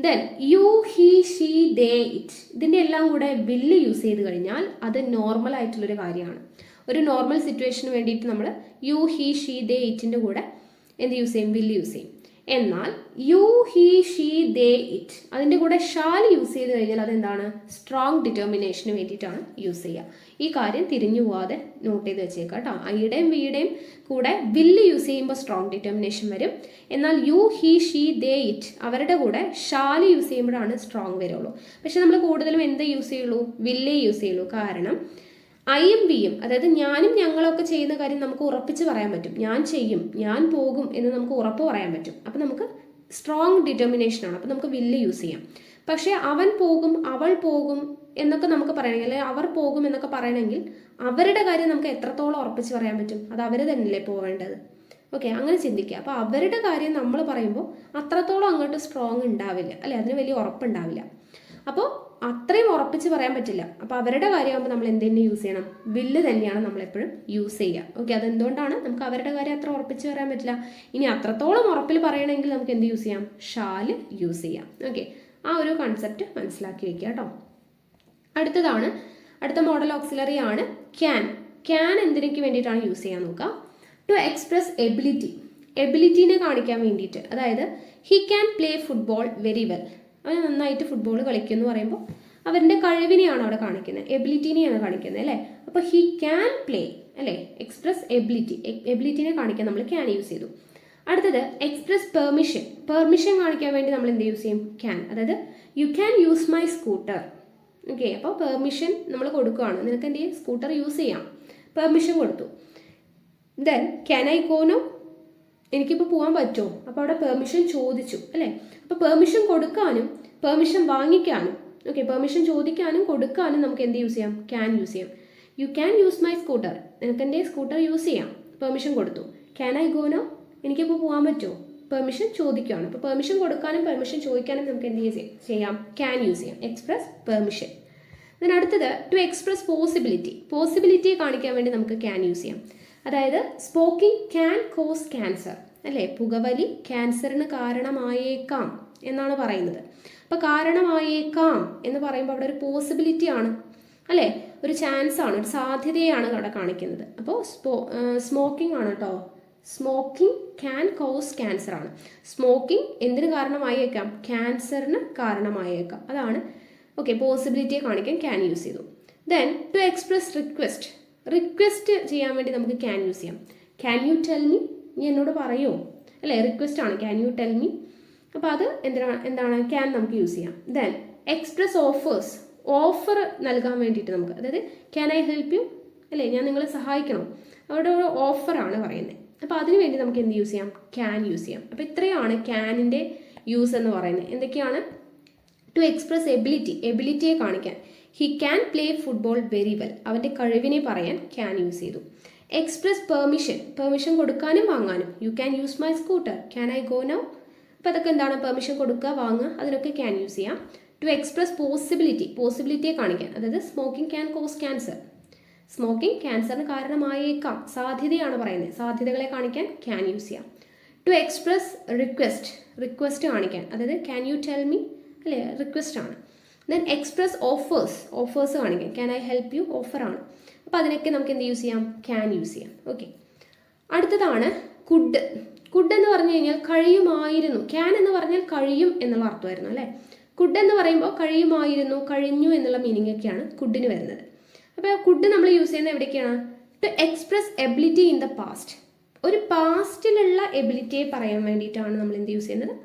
Then you, he, she, they, it, ഇതിൻ്റെ എല്ലാം കൂടെ വില്ല് യൂസ് ചെയ്ത് കഴിഞ്ഞാൽ അത് നോർമൽ ആയിട്ടുള്ളൊരു കാര്യമാണ്. ഒരു നോർമൽ സിറ്റുവേഷന് വേണ്ടിയിട്ട് നമ്മൾ യു, ഹി, ഷീ, ദേ, ഇറ്റിൻ്റെ കൂടെ എന്ത് യൂസ് ചെയ്യും? വില്ല് യൂസ് ചെയ്യും. എന്നാൽ you, he, she, they, it അതിൻ്റെ കൂടെ ഷാൽ യൂസ് ചെയ്ത് കഴിഞ്ഞാൽ അതെന്താണ്? സ്ട്രോങ് ഡിറ്റർമിനേഷന് വേണ്ടിയിട്ടാണ് യൂസ് ചെയ്യുക. ഈ കാര്യം തിരിഞ്ഞു പോവാതെ നോട്ട് ചെയ്ത് വെച്ചേക്കാം കേട്ടോ. ഐയുടെയും വിയുടെയും കൂടെ വില്ല് യൂസ് ചെയ്യുമ്പോൾ സ്ട്രോങ് ഡിറ്റർമിനേഷൻ വരും. എന്നാൽ you, he, she, they, it അവരുടെ കൂടെ ഷാൽ യൂസ് ചെയ്യുമ്പോഴാണ് സ്ട്രോങ് വരുള്ളൂ. പക്ഷെ നമ്മൾ കൂടുതലും എന്ത് യൂസ് ചെയ്യുള്ളൂ? വില്ലേ യൂസ് ചെയ്യുള്ളൂ. കാരണം ഐയും വിയും, അതായത് ഞാനും ഞങ്ങളൊക്കെ ചെയ്യുന്ന കാര്യം നമുക്ക് ഉറപ്പിച്ച് പറയാൻ പറ്റും. ഞാൻ ചെയ്യും, ഞാൻ പോകും എന്ന് നമുക്ക് ഉറപ്പ് പറയാൻ പറ്റും. അപ്പം നമുക്ക് സ്ട്രോങ് ഡിറ്റർമിനേഷനാണ്, അപ്പം നമുക്ക് വില്ല് യൂസ് ചെയ്യാം. പക്ഷേ അവൻ പോകും, അവൾ പോകും എന്നൊക്കെ നമുക്ക് പറയണമെങ്കിൽ, അല്ലെങ്കിൽ അവർ പോകും എന്നൊക്കെ പറയണമെങ്കിൽ അവരുടെ കാര്യം നമുക്ക് എത്രത്തോളം ഉറപ്പിച്ച് പറയാൻ പറ്റും? അത് അവർ തന്നെയല്ലേ പോവേണ്ടത്. ഓക്കെ, അങ്ങനെ ചിന്തിക്കുക. അപ്പോൾ അവരുടെ കാര്യം നമ്മൾ പറയുമ്പോൾ അത്രത്തോളം അങ്ങോട്ട് സ്ട്രോങ് ഉണ്ടാവില്ല അല്ലെ, അതിന് വലിയ ഉറപ്പുണ്ടാവില്ല. അപ്പോൾ അത്രയും ഉറപ്പിച്ച് പറയാൻ പറ്റില്ല. അപ്പോൾ അവരുടെ കാര്യമാകുമ്പോൾ നമ്മൾ എന്തെങ്കിലും യൂസ് ചെയ്യണം? വില്ല് തന്നെയാണ് നമ്മളെപ്പോഴും യൂസ് ചെയ്യുക. ഓക്കെ, അതെന്തുകൊണ്ടാണ്? നമുക്ക് അവരുടെ കാര്യം അത്ര ഉറപ്പിച്ച് പറയാൻ പറ്റില്ല. ഇനി അത്രത്തോളം ഉറപ്പിൽ പറയണമെങ്കിൽ നമുക്ക് എന്ത് യൂസ് ചെയ്യാം? ഷാല് യൂസ് ചെയ്യാം. ഓക്കെ, ആ ഒരു കൺസെപ്റ്റ് മനസ്സിലാക്കി വെക്കുക കേട്ടോ. അടുത്ത മോഡൽ ഓക്സിലറി ആണ് ക്യാൻ. ക്യാൻ എന്തിനൊക്കെ വേണ്ടിയിട്ടാണ് യൂസ് ചെയ്യാൻ നോക്കുക? ടു എക്സ്പ്രസ് എബിലിറ്റി, എബിലിറ്റീനെ കാണിക്കാൻ വേണ്ടിയിട്ട്. അതായത് he can play football very well, അവൻ നന്നായിട്ട് ഫുട്ബോൾ കളിക്കും എന്ന് പറയുമ്പോൾ അവരുടെ കഴിവിനെയാണ് അവിടെ കാണിക്കുന്നത്, എബിലിറ്റിനെയാണ് കാണിക്കുന്നത് അല്ലേ. അപ്പോൾ ഹി ക്യാൻ പ്ലേ അല്ലേ, എക്സ്പ്രസ് എബിലിറ്റി, എബിലിറ്റിനെ കാണിക്കാൻ നമ്മൾ ക്യാൻ യൂസ് ചെയ്തു. അടുത്തത് എക്സ്പ്രസ് പെർമിഷൻ, പെർമിഷൻ കാണിക്കാൻ വേണ്ടി നമ്മൾ എന്ത് യൂസ് ചെയ്യും? ക്യാൻ. അതായത് you can use my scooter. Okay, അപ്പോൾ പെർമിഷൻ നമ്മൾ കൊടുക്കുകയാണ്, നിനക്ക് എന്ത് ചെയ്യും? സ്കൂട്ടർ യൂസ് ചെയ്യാം, പെർമിഷൻ കൊടുത്തു. Then can I go now, എനിക്കിപ്പോൾ പോകാൻ പറ്റുമോ? അപ്പോൾ അവിടെ പെർമിഷൻ ചോദിച്ചു അല്ലേ. അപ്പോൾ പെർമിഷൻ കൊടുക്കാനും പെർമിഷൻ വാങ്ങിക്കാനും, ഓക്കെ, പെർമിഷൻ ചോദിക്കാനും കൊടുക്കാനും നമുക്ക് എന്ത് യൂസ് ചെയ്യാം? ക്യാൻ യൂസ് ചെയ്യാം. You can use my scooter, നിനക്ക് എൻ്റെ സ്കൂട്ടർ യൂസ് ചെയ്യാം, പെർമിഷൻ കൊടുത്തു. ക്യാൻ ഐ ഗോ നൗ, എനിക്കിപ്പോൾ പോകാൻ പറ്റുമോ? പെർമിഷൻ ചോദിക്കുകയാണ്. അപ്പോൾ പെർമിഷൻ കൊടുക്കാനും പെർമിഷൻ ചോദിക്കാനും നമുക്ക് എന്ത് ചെയ്യാം? ക്യാൻ യൂസ് ചെയ്യാം, എക്സ്പ്രസ് പെർമിഷൻ. then അടുത്തത് ടു എക്സ്പ്രസ് പോസിബിലിറ്റി, പോസിബിലിറ്റിയെ കാണിക്കാൻ വേണ്ടി നമുക്ക് ക്യാൻ യൂസ് ചെയ്യാം. അതായത് സ്മോക്കിംഗ് ക്യാൻ കോസ് ക്യാൻസർ അല്ലേ, പുകവലി ക്യാൻസറിന് കാരണമായേക്കാം എന്നാണ് പറയുന്നത്. അപ്പോൾ കാരണമായേക്കാം എന്ന് പറയുമ്പോൾ അവിടെ ഒരു പോസിബിലിറ്റി ആണ് അല്ലേ, ഒരു ചാൻസ് ആണ്, ഒരു സാധ്യതയാണ് അവിടെ കാണിക്കുന്നത്. അപ്പോൾ സ്മോക്കിംഗ് ആണ് കേട്ടോ, സ്മോക്കിംഗ് ക്യാൻ കോസ് ക്യാൻസർ ആണ്. സ്മോക്കിംഗ് എന്തിന് കാരണമായേക്കാം? ക്യാൻസറിന് കാരണമായേക്കാം. അതാണ് ഓക്കെ, പോസിബിലിറ്റിയെ കാണിക്കാൻ ക്യാൻ യൂസ് ചെയ്തു. Then to express request, request ചെയ്യാൻ വേണ്ടി നമുക്ക് ക്യാൻ യൂസ് ചെയ്യാം. ക്യാൻ യു ടെൽ മീ, നീ എന്നോട് പറയുമോ അല്ലേ, റിക്വസ്റ്റ് ആണ് ക്യാൻ യു ടെൽ മീ. അപ്പോൾ അത് എന്താണ് ക്യാൻ നമുക്ക് യൂസ് ചെയ്യാം. ദെൻ എക്സ്പ്രസ് ഓഫേഴ്സ്, ഓഫർ നൽകാൻ വേണ്ടിയിട്ട് നമുക്ക്, അതായത് ക്യാൻ ഐ ഹെൽപ്പ് യു അല്ലേ, ഞാൻ നിങ്ങളെ സഹായിക്കണം, അവിടെ ഒരു ഓഫറാണ് പറയുന്നത്. അപ്പോൾ അതിന് വേണ്ടി നമുക്ക് എന്ത് യൂസ് ചെയ്യാം? ക്യാൻ യൂസ് ചെയ്യാം. അപ്പോൾ ഇത്രയാണ് ക്യാനിൻ്റെ യൂസ് എന്ന് പറയുന്നത്. എന്തൊക്കെയാണ്? ടു എക്സ്പ്രസ് എബിലിറ്റിയെ കാണിക്കാൻ. He can play football very well, അവൻ്റെ കഴിവിനെ പറയാൻ ക്യാൻ യൂസ് ചെയ്തു. എക്സ്പ്രസ് പെർമിഷൻ കൊടുക്കാനും വാങ്ങാനും. You can use my scooter, can I go now? അപ്പോൾ അതൊക്കെ എന്താണ്? പെർമിഷൻ കൊടുക്കുക, വാങ്ങുക, അതിനൊക്കെ ക്യാൻ യൂസ് ചെയ്യാം. ടു എക്സ്പ്രസ് പോസിബിലിറ്റിയെ കാണിക്കാൻ, അതായത് smoking can cause cancer, smoking ക്യാൻസറിന് കാരണമായേക്കാം, സാധ്യതയാണ് പറയുന്നത്, സാധ്യതകളെ കാണിക്കാൻ ക്യാൻ യൂസ് ചെയ്യാം. ടു എക്സ്പ്രസ് റിക്വസ്റ്റ് കാണിക്കാൻ, അതായത് ക്യാൻ യു ടെൽ മീ, അല്ലേ, റിക്വസ്റ്റ് ആണ്. ദെൻ എക്സ്പ്രസ് ഓഫേഴ്സ് കാണിക്കാൻ, ക്യാൻ ഐ ഹെൽപ്പ് യു, ഓഫറാണ്. അപ്പോൾ അതിനൊക്കെ നമുക്ക് എന്ത് യൂസ് ചെയ്യാം? ക്യാൻ യൂസ് ചെയ്യാം. ഓക്കെ, അടുത്തതാണ് കുഡ് എന്ന് പറഞ്ഞു കഴിഞ്ഞാൽ കഴിയുമായിരുന്നു. ക്യാൻ എന്ന് പറഞ്ഞാൽ കഴിയും എന്നുള്ള അർത്ഥമായിരുന്നു, അല്ലേ. കുഡ് എന്ന് പറയുമ്പോൾ കഴിയുമായിരുന്നു, കഴിഞ്ഞു എന്നുള്ള മീനിങ് ഒക്കെയാണ് കുഡിന് വരുന്നത്. അപ്പോൾ കുഡ് നമ്മൾ യൂസ് ചെയ്യുന്നത് എവിടേക്കാണ്? To express ability in the past, ഒരു പാസ്റ്റിലുള്ള എബിലിറ്റിയെ പറയാൻ വേണ്ടിയിട്ടാണ് നമ്മൾ എന്ത് യൂസ് ചെയ്യുന്നത്?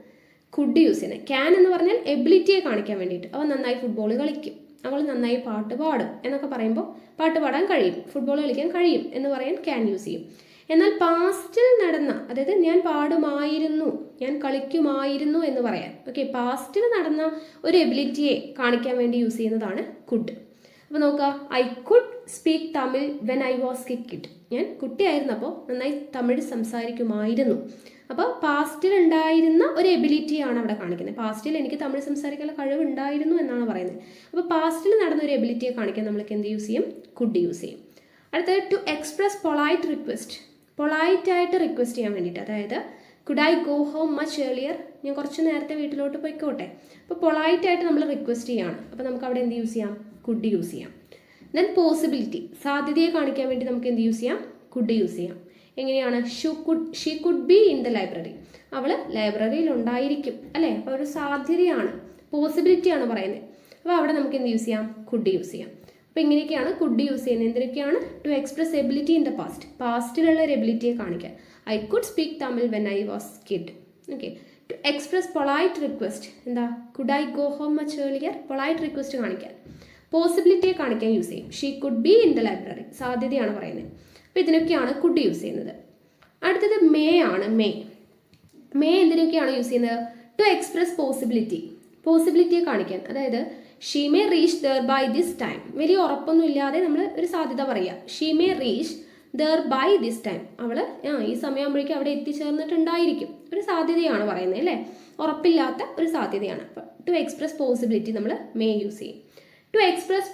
കുഡ് യൂസ് ചെയ്യുന്നത്. ക്യാൻ എന്ന് പറഞ്ഞാൽ എബിലിറ്റിയെ കാണിക്കാൻ വേണ്ടിയിട്ട്. അവൻ നന്നായി ഫുട്ബോൾ കളിക്കും, അവൾ നന്നായി പാട്ട് പാടും എന്നൊക്കെ പറയുമ്പോൾ പാട്ട് പാടാൻ കഴിയും, ഫുട്ബോൾ കളിക്കാൻ കഴിയും എന്ന് പറയാൻ ക്യാൻ യൂസ് ചെയ്യും. എന്നാൽ പാസ്റ്റിൽ നടന്ന, അതായത് ഞാൻ പാടുമായിരുന്നു, ഞാൻ കളിക്കുമായിരുന്നു എന്ന് പറയാൻ, ഓക്കെ, പാസ്റ്റിൽ നടന്ന ഒരു എബിലിറ്റിയെ കാണിക്കാൻ വേണ്ടി യൂസ് ചെയ്യുന്നതാണ് കുഡ്. അപ്പോൾ നോക്കുക, I could speak Tamil when I was kid, ഞാൻ കുട്ടിയായിരുന്നപ്പോൾ നന്നായി തമിഴ് സംസാരിക്കുമായിരുന്നു. അപ്പോൾ പാസ്റ്റിൽ ഉണ്ടായിരുന്ന ഒരു എബിലിറ്റിയാണ് അവിടെ കാണിക്കുന്നത്. പാസ്റ്റിൽ എനിക്ക് തമിഴ് സംസാരിക്കാനുള്ള കഴിവ് ഉണ്ടായിരുന്നു എന്നാണ് പറയുന്നത്. അപ്പോൾ പാസ്റ്റിൽ നടന്ന ഒരു എബിലിറ്റിയെ കാണിക്കാൻ നമ്മൾക്ക് എന്ത് യൂസ് ചെയ്യും? കുഡ് യൂസ് ചെയ്യും. അടുത്തത് ടു എക്സ്പ്രസ് പൊളൈറ്റായിട്ട് റിക്വസ്റ്റ് ചെയ്യാൻ വേണ്ടിയിട്ട്, അതായത് could I go home much earlier, ഞാൻ കുറച്ച് നേരത്തെ വീട്ടിലോട്ട് പോയിക്കോട്ടെ. അപ്പോൾ പൊളൈറ്റായിട്ട് നമ്മൾ റിക്വസ്റ്റ് ചെയ്യാണ്. അപ്പോൾ നമുക്ക് അവിടെ എന്ത് യൂസ് ചെയ്യാം? കുഡ് യൂസ് ചെയ്യാം. ദെൻ പോസിബിലിറ്റി, സാധ്യതയെ കാണിക്കാൻ വേണ്ടി നമുക്ക് എന്ത് യൂസ് ചെയ്യാം? കുഡ് യൂസ് ചെയ്യാം. എങ്ങനെയാണ്? She could be in the library, അവൾ ലൈബ്രറിയിൽ ഉണ്ടായിരിക്കും, അല്ലേ. അപ്പോൾ ഒരു സാധ്യതയാണ്, പോസിബിലിറ്റിയാണ് പറയുന്നത്. അപ്പോൾ അവിടെ നമുക്ക് എന്ത് യൂസ് ചെയ്യാം? കുഡ് യൂസ് ചെയ്യാം. അപ്പോൾ ഇങ്ങനെയൊക്കെയാണ് കുഡ് യൂസ് ചെയ്യുന്നത്. എന്തൊക്കെയാണ്? To express ability in the പാസ്റ്റിലുള്ള ഒരു എബിലിറ്റിയെ കാണിക്കാൻ. I could speak Tamil when I was kid. Okay, to express polite request, എന്താ? Could I go home much earlier, polite request കാണിക്കാൻ. പോസിബിലിറ്റിയെ കാണിക്കാൻ യൂസ് ചെയ്യും. She could be in the library, സാധ്യതയാണ് പറയുന്നത്. അപ്പോൾ ഇതിനൊക്കെയാണ് കുഡ് യൂസ് ചെയ്യുന്നത്. അടുത്തത് മേ ആണ്. മേ എന്തിനൊക്കെയാണ് യൂസ് ചെയ്യുന്നത്? ടു എക്സ്പ്രസ് പോസിബിലിറ്റിയെ കാണിക്കാൻ, അതായത് she may reach there by this time, വലിയ ഉറപ്പൊന്നും ഇല്ലാതെ നമ്മൾ ഒരു സാധ്യത പറയുക. She may reach there by this time, അവൾ ഈ സമയമാകുമ്പോഴേക്കും അവിടെ എത്തിച്ചേർന്നിട്ടുണ്ടായിരിക്കും, ഒരു സാധ്യതയാണ് പറയുന്നത്, അല്ലേ. ഉറപ്പില്ലാത്ത ഒരു സാധ്യതയാണ്. അപ്പോൾ ടു എക്സ്പ്രസ് പോസിബിലിറ്റി നമ്മൾ മേ യൂസ് ചെയ്യും. ടു എക്സ്പ്രസ്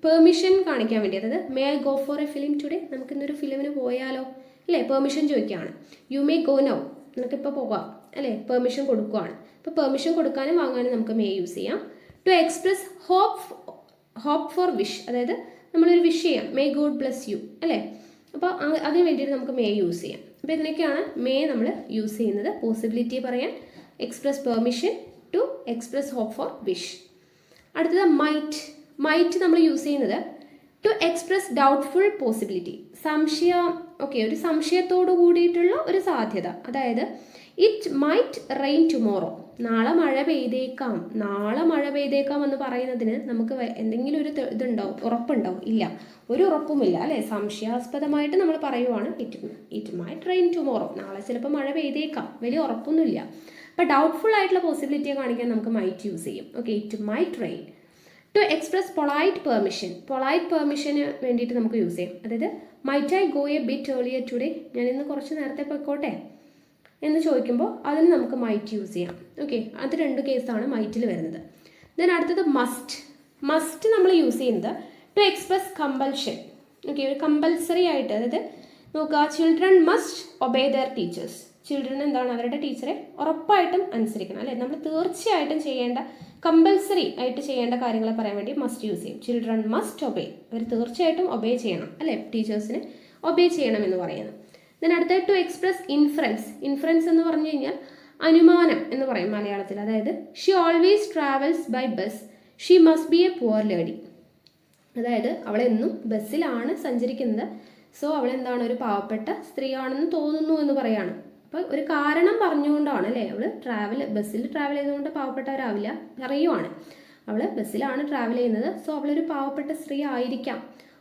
പെർമിഷൻ കാണിക്കാൻ വേണ്ടി, അതായത് may I go for A film today, നമുക്ക് ഇന്നൊരു ഫിലിമിന് പോയാലോ, അല്ലേ. പെർമിഷൻ ചോദിക്കുകയാണ്. യു മേ ഗോ നൗ, നമുക്കിപ്പോൾ പോകാം, അല്ലേ. പെർമിഷൻ കൊടുക്കുകയാണ്. അപ്പോൾ പെർമിഷൻ കൊടുക്കാനും വാങ്ങാനും നമുക്ക് മേ യൂസ് ചെയ്യാം. To express hope for wish, അതായത് നമ്മളൊരു വിഷ് ചെയ്യാം, മേ ഗോഡ് ബ്ലെസ് യു, അല്ലേ. അപ്പോൾ അതിന് വേണ്ടിയിട്ട് നമുക്ക് മേ യൂസ് ചെയ്യാം. അപ്പോൾ ഇതിനൊക്കെയാണ് മേ നമ്മൾ യൂസ് ചെയ്യുന്നത്. പോസിബിലിറ്റി പറയാൻ, express permission, to express hope for wish. അടുത്തത് മൈറ്റ് നമ്മൾ യൂസ് ചെയ്യുന്നത് ടു എക്സ്പ്രസ് ഡൗട്ട്ഫുൾ പോസിബിലിറ്റി, ഒരു സംശയത്തോടു കൂടിയിട്ടുള്ള ഒരു സാധ്യത, അതായത് ഇറ്റ് മൈറ്റ് റെയിൻ ടുമോറോ, നാളെ മഴ പെയ്തേക്കാം എന്ന് പറയുന്നതിന് നമുക്ക് എന്തെങ്കിലും ഒരു ഇതുണ്ടാവും, ഉറപ്പുണ്ടാവും? ഇല്ല, ഒരു ഉറപ്പുമില്ല, അല്ലേ. സംശയാസ്പദമായിട്ട് നമ്മൾ പറയുവാണ് ഇറ്റ് മൈറ്റ് റെയിൻ ടുമോറോ, നാളെ ചിലപ്പോൾ മഴ പെയ്തേക്കാം, വലിയ ഉറപ്പൊന്നുമില്ല. അപ്പോൾ ഡൗട്ട്ഫുൾ ആയിട്ടുള്ള പോസിബിലിറ്റിയെ കാണിക്കാൻ നമുക്ക് മൈറ്റ് യൂസ് ചെയ്യും. Okay, it might rain. To express polite പെർമിഷന് വേണ്ടിയിട്ട് നമുക്ക് യൂസ് ചെയ്യും. അതായത് might I go a bit earlier today, ഞാൻ ഇന്ന് കുറച്ച് നേരത്തെ പോയിക്കോട്ടെ എന്ന് ചോദിക്കുമ്പോൾ അതിന് നമുക്ക് മൈറ്റ് യൂസ് ചെയ്യാം. ഓക്കെ, അത് രണ്ട് കേസാണ് മൈറ്റിൽ വരുന്നത്. ദെൻ അടുത്തത് മസ്റ്റ് നമ്മൾ യൂസ് ചെയ്യുന്നത് ടു എക്സ്പ്രസ് കമ്പൽഷൻ. ഓക്കെ, ഒരു കമ്പൽസറി ആയിട്ട്, അതായത് നോക്കുക, children must obey their teachers, children എന്താണ്? അവരുടെ ടീച്ചറെ ഉറപ്പായിട്ടും അനുസരിക്കണം, അല്ലേ. നമ്മൾ തീർച്ചയായിട്ടും ചെയ്യേണ്ട, കമ്പൽസറി ആയിട്ട് ചെയ്യേണ്ട കാര്യങ്ങളെ പറയാൻ വേണ്ടി മസ്റ്റ് യൂസ് ചെയ്യും. ചിൽഡ്രൻ മസ്റ്റ് ഒബേ, അവർ തീർച്ചയായിട്ടും ഒബേ ചെയ്യണം, അല്ലേ. ടീച്ചേഴ്സിന് ഒബേ ചെയ്യണം എന്ന് പറയുന്നത്. ദെൻ അടുത്ത ടു എക്സ്പ്രസ് ഇൻഫറൻസ് എന്ന് പറഞ്ഞു കഴിഞ്ഞാൽ അനുമാനം എന്ന് പറയും മലയാളത്തിൽ. അതായത് she always travels by bus, she must be a poor lady, അതായത് അവളെന്നും ബസ്സിലാണ് സഞ്ചരിക്കുന്നത്, സോ അവളെന്താണ്? ഒരു പാവപ്പെട്ട സ്ത്രീയാണെന്ന് തോന്നുന്നു എന്ന് പറയാണ്. അപ്പോൾ ഒരു കാരണം പറഞ്ഞുകൊണ്ടാണ്, അല്ലേ. അവൾ ബസ്സിൽ ട്രാവൽ ചെയ്തുകൊണ്ട് പാവപ്പെട്ടവരാവില്ല, പറയുവാണ് അവൾ ബസ്സിലാണ് ട്രാവൽ ചെയ്യുന്നത്, സോ അവളൊരു പാവപ്പെട്ട സ്ത്രീ ആയിരിക്കാം.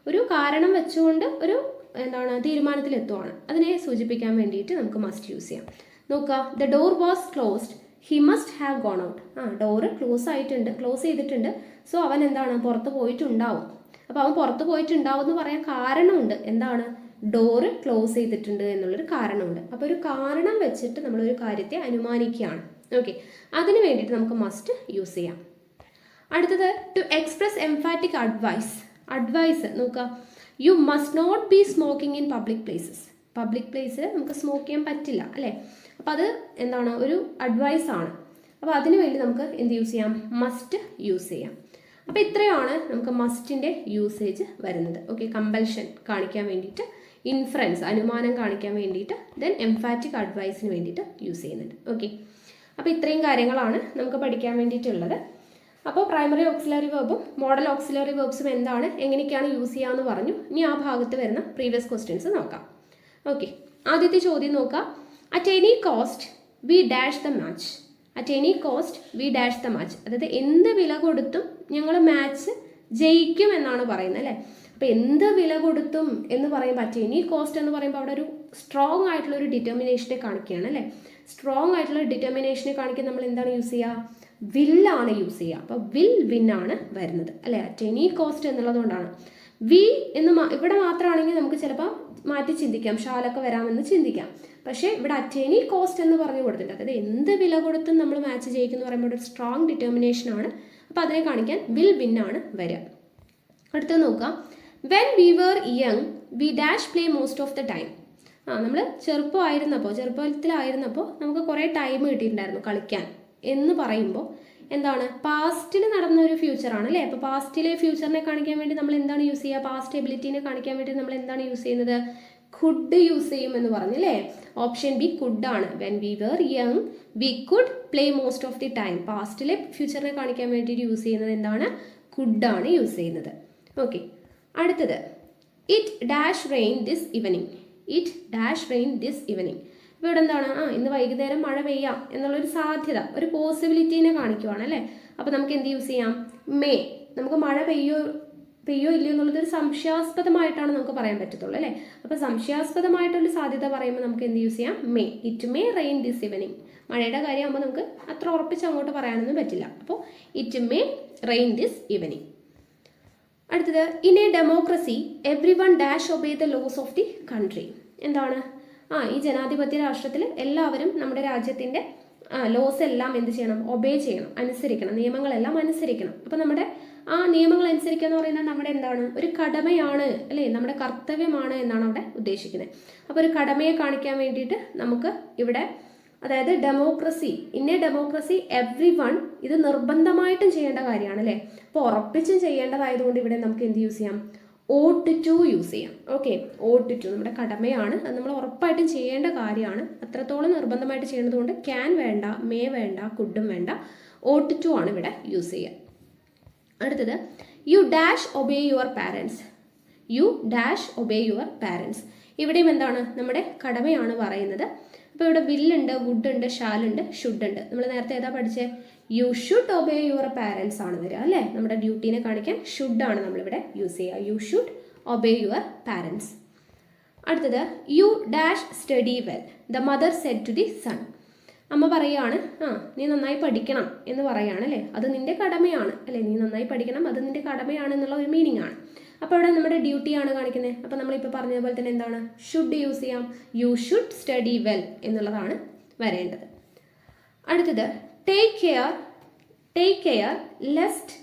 ഒരു കാരണം വെച്ചുകൊണ്ട് ഒരു എന്താണ് തീരുമാനത്തിലെത്തുവാണ്, അതിനെ സൂചിപ്പിക്കാൻ വേണ്ടിയിട്ട് നമുക്ക് മസ്റ്റ് യൂസ് ചെയ്യാം. നോക്കുക, the door was closed, he must have gone out. Door close ചെയ്തിട്ടുണ്ട്, സോ അവൻ എന്താണ് പുറത്ത് പോയിട്ടുണ്ടാവും. അപ്പോൾ അവൻ പുറത്ത് പോയിട്ടുണ്ടാവും എന്ന് പറയാൻ കാരണമുണ്ട്. എന്താണ്? ഡോറ് ക്ലോസ് ചെയ്തിട്ടുണ്ട് എന്നുള്ളൊരു കാരണമുണ്ട്. അപ്പോൾ ഒരു കാരണം വെച്ചിട്ട് നമ്മളൊരു കാര്യത്തെ അനുമാനിക്കുകയാണ്. ഓക്കെ, അതിന് വേണ്ടിയിട്ട് നമുക്ക് മസ്റ്റ് യൂസ് ചെയ്യാം. അടുത്തത് ടു എക്സ്പ്രസ് എംഫാറ്റിക് അഡ്വൈസ് നോക്കുക, you must not be smoking in public പ്ലേസിൽ നമുക്ക് സ്മോക്ക് ചെയ്യാൻ പറ്റില്ല അല്ലേ. അപ്പോൾ അത് എന്താണ്? ഒരു അഡ്വൈസ് ആണ്. അപ്പോൾ അതിന് വേണ്ടി നമുക്ക് എന്ത് യൂസ് ചെയ്യാം? മസ്റ്റ് യൂസ് ചെയ്യാം. അപ്പോൾ ഇത്രയാണ് നമുക്ക് മസ്റ്റിൻ്റെ യൂസേജ് വരുന്നത്. ഓക്കെ, കമ്പൽഷൻ കാണിക്കാൻ വേണ്ടിയിട്ട്, ഇൻഫറൻസ് അനുമാനം കാണിക്കാൻ വേണ്ടിയിട്ട്, ദെൻ എംഫാറ്റിക് അഡ്വൈസിന് വേണ്ടിയിട്ട് യൂസ് ചെയ്യുന്നുണ്ട്. ഓക്കെ, അപ്പോൾ ഇത്രയും കാര്യങ്ങളാണ് നമുക്ക് പഠിക്കാൻ വേണ്ടിയിട്ടുള്ളത്. അപ്പോൾ പ്രൈമറി ഓക്സിലറി വെർബും മോഡൽ ഓക്സിലറി വെർബ്സും എന്താണ്, എങ്ങനെയൊക്കെയാണ് യൂസ് ചെയ്യാമെന്ന് പറഞ്ഞു. ഇനി ആ ഭാഗത്ത് വരുന്ന പ്രീവിയസ് ക്വസ്റ്റ്യൻസ് നോക്കാം. ഓക്കെ, ആദ്യത്തെ ചോദ്യം നോക്കാം. At any cost we dash the match. At any cost we dash the match, അതായത് എന്ത് വില കൊടുത്തും ഞങ്ങൾ മാച്ച് ജയിക്കും എന്നാണ് പറയുന്നത് അല്ലേ. അപ്പോൾ എന്ത് വില കൊടുത്തും എന്ന് പറയുമ്പോൾ അറ്റ് എനി കോസ്റ്റ് എന്ന് പറയുമ്പോൾ അവിടെ ഒരു സ്ട്രോങ് ആയിട്ടുള്ള ഒരു ഡിറ്റർമിനേഷനെ കാണിക്കുകയാണ് അല്ലേ. സ്ട്രോങ് ആയിട്ടുള്ള ഡിറ്റർമിനേഷനെ കാണിക്കാൻ നമ്മൾ എന്താണ് യൂസ് ചെയ്യുക? വില്ലാണ് യൂസ് ചെയ്യുക. അപ്പോൾ വിൽ വിൻ ആണ് വരുന്നത് അല്ലേ, അറ്റ് എനി കോസ്റ്റ് എന്നുള്ളതുകൊണ്ടാണ്. വി എന്ന് ഇവിടെ മാത്രമാണെങ്കിൽ നമുക്ക് ചിലപ്പോൾ മാറ്റി ചിന്തിക്കാം, ഷാലൊക്കെ വരാമെന്ന് ചിന്തിക്കാം. പക്ഷേ ഇവിടെ അറ്റ് എനി കോസ്റ്റ് എന്ന് പറഞ്ഞു കൊടുത്തിട്ടുണ്ട്, അതായത് എന്ത് വില കൊടുത്തും നമ്മൾ മാച്ച് ജയിക്കുന്നു പറയുമ്പോൾ ഒരു സ്ട്രോങ് ഡിറ്റർമിനേഷൻ ആണ്. അപ്പോൾ അതിനെ കാണിക്കാൻ വിൽ വിൻ ആണ് വരിക. അടുത്തത് നോക്കാം. When we were young we dash play most of the time. നമ്മൾ ചെറുപ്പത്തിലായിരുന്നപ്പോൾ നമുക്ക് കുറേ ടൈം കിട്ടിയിട്ടുണ്ടായിരുന്നു കളിക്കാൻ എന്ന് പറയുമ്പോൾ എന്താണ്? പാസ്റ്റിൽ നടന്ന ഒരു ഫ്യൂച്ചറാണ് അല്ലേ. അപ്പോൾ പാസ്റ്റിലെ ഫ്യൂച്ചറിനെ കാണിക്കാൻ വേണ്ടി നമ്മൾ എന്താണ് യൂസ് ചെയ്യുക? പാസ്റ്റ് എബിലിറ്റിനെ കാണിക്കാൻ വേണ്ടി നമ്മൾ എന്താണ് യൂസ് ചെയ്യുന്നത്? കുഡ് യൂസ് ചെയ്യും എന്ന് പറഞ്ഞല്ലേ. ഓപ്ഷൻ ബി കുഡ് ആണ്. When we were young we could play most of the time. പാസ്റ്റിലെ ഫ്യൂച്ചറിനെ കാണിക്കാൻ വേണ്ടിയിട്ട് യൂസ് ചെയ്യുന്നത് എന്താണ്? കുഡ് ആണ് യൂസ് ചെയ്യുന്നത്. ഓക്കെ, അടുത്തത് it dash rain this evening. It dash rain this evening. ഇപ്പോൾ ഇവിടെ എന്താണ്? ഇന്ന് വൈകുന്നേരം മഴ പെയ്യാം എന്നുള്ളൊരു സാധ്യത, ഒരു പോസിബിലിറ്റീനെ കാണിക്കുവാണ് അല്ലേ. അപ്പോൾ നമുക്ക് എന്ത് യൂസ് ചെയ്യാം? മേ. നമുക്ക് മഴ പെയ്യോ ഇല്ലയോ എന്നുള്ളതൊരു സംശയാസ്പദമായിട്ടാണ് നമുക്ക് പറയാൻ പറ്റത്തുള്ളൂ അല്ലേ. അപ്പോൾ സംശയാസ്പദമായിട്ടുള്ള സാധ്യത പറയുമ്പോൾ നമുക്ക് എന്ത് യൂസ് ചെയ്യാം? May. It may rain this evening. മഴയുടെ കാര്യമാകുമ്പോൾ നമുക്ക് അത്ര ഉറപ്പിച്ച് അങ്ങോട്ട് പറയാനൊന്നും പറ്റില്ല. അപ്പോൾ it may rain this evening. അടുത്തത് in a democracy every one dash obey the laws of the country. എന്താണ്? ഈ ജനാധിപത്യ രാഷ്ട്രത്തിൽ എല്ലാവരും നമ്മുടെ രാജ്യത്തിൻ്റെ ലോസ് എല്ലാം എന്ത് ചെയ്യണം? ഒബേ ചെയ്യണം, അനുസരിക്കണം, നിയമങ്ങളെല്ലാം അനുസരിക്കണം. അപ്പോൾ നമ്മുടെ ആ നിയമങ്ങൾ അനുസരിക്കുക എന്ന് പറയുന്നത് നമ്മുടെ എന്താണ്? ഒരു കടമയാണ് അല്ലേ, നമ്മുടെ കർത്തവ്യമാണ് എന്നാണ് അവിടെ ഉദ്ദേശിക്കുന്നത്. അപ്പോൾ ഒരു കടമയെ കാണിക്കാൻ വേണ്ടിയിട്ട് നമുക്ക് ഇവിടെ, അതായത് democracy, in a democracy every one, ഇത് നിർബന്ധമായിട്ടും ചെയ്യേണ്ട കാര്യമാണ് അല്ലേ. അപ്പോൾ ഉറപ്പിച്ചും ചെയ്യേണ്ടതായതുകൊണ്ട് ഇവിടെ നമുക്ക് എന്ത് യൂസ് ചെയ്യാം? ought to യൂസ് ചെയ്യാം. ഓക്കെ, ought to നമ്മുടെ കടമയാണ്, അത് നമ്മൾ ഉറപ്പായിട്ടും ചെയ്യേണ്ട കാര്യമാണ്, അത്രത്തോളം നിർബന്ധമായിട്ട് ചെയ്യുന്നത് കൊണ്ട് ക്യാൻ വേണ്ട, മേ വേണ്ട, കുഡും വേണ്ട, ought to ആണ് ഇവിടെ യൂസ് ചെയ്യുക. അടുത്തത് you dash obey your parents. You dash obey your parents. ഇവിടെയും എന്താണ്? നമ്മുടെ കടമയാണ് പറയുന്നത്. അപ്പോൾ ഇവിടെ വില്ലുണ്ട്, വുഡ് ഉണ്ട്, ഷാലുണ്ട്, ഷുഡ് ഉണ്ട്. നമ്മൾ നേരത്തെ ഏതാ പഠിച്ചത്? U should obey your parents ആണ് വരിക അല്ലേ. നമ്മുടെ ഡ്യൂട്ടീനെ കാണിക്കാൻ ഷുഡാണ് നമ്മളിവിടെ യൂസ് ചെയ്യുക. You should obey your parents. അടുത്തത് you dash study well the mother said to the son. അമ്മ പറയുകയാണ്, നീ നന്നായി പഠിക്കണം എന്ന് പറയുകയാണ് അല്ലേ. അത് നിന്റെ കടമയാണ് അല്ലേ, നീ നന്നായി പഠിക്കണം, അത് നിന്റെ കടമയാണ് എന്നുള്ള ഒരു മീനിങ് ആണ്. അപ്പോൾ ഇവിടെ നമ്മുടെ ഡ്യൂട്ടിയാണ് കാണിക്കുന്നത്. അപ്പോൾ നമ്മളിപ്പോൾ പറഞ്ഞതുപോലെ തന്നെ എന്താണ്? ഷുഡ് യൂസ് ചെയ്യാം. യു ഷുഡ് സ്റ്റഡി വെൽ എന്നുള്ളതാണ് വരേണ്ടത്. അടുത്തത് ടേക്ക് കെയർ ലെസ്റ്റ്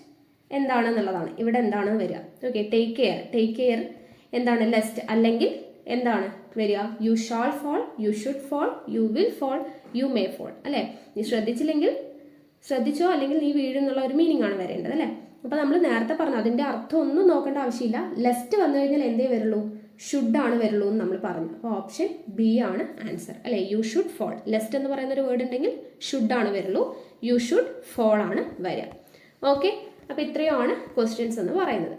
എന്താണെന്നുള്ളതാണ്. ഇവിടെ എന്താണ് വരിക? ഓക്കെ, ടേക്ക് കെയർ എന്താണ്? ലെസ്റ്റ് അല്ലെങ്കിൽ എന്താണ് വരിക? You shall fall, you should fall, you will fall, you may fall അല്ലേ. നീ ശ്രദ്ധിച്ചോ അല്ലെങ്കിൽ നീ വീഴുന്നുള്ള ഒരു മീനിങ് ആണ് വരേണ്ടത് അല്ലേ. അപ്പോൾ നമ്മൾ നേരത്തെ പറഞ്ഞു അതിൻ്റെ അർത്ഥം ഒന്നും നോക്കേണ്ട ആവശ്യമില്ല. ലെസ്റ്റ് വന്നു കഴിഞ്ഞാൽ എന്തേ വരുള്ളൂ? ഷുഡ് ആണ് വരുള്ളൂ എന്ന് നമ്മൾ പറഞ്ഞു. അപ്പോൾ ഓപ്ഷൻ ബി ആണ് ആൻസർ അല്ലേ. You should fall. ലെസ്റ്റ് എന്ന് പറയുന്ന ഒരു വേർഡ് ഉണ്ടെങ്കിൽ ഷുഡ് ആണ് വരുള്ളൂ, യു ഷുഡ് ഫോൾ ആണ് വരിക. ഓക്കെ, അപ്പോൾ ഇത്രയുമാണ് ക്വസ്റ്റ്യൻസ് എന്ന് പറയുന്നത്.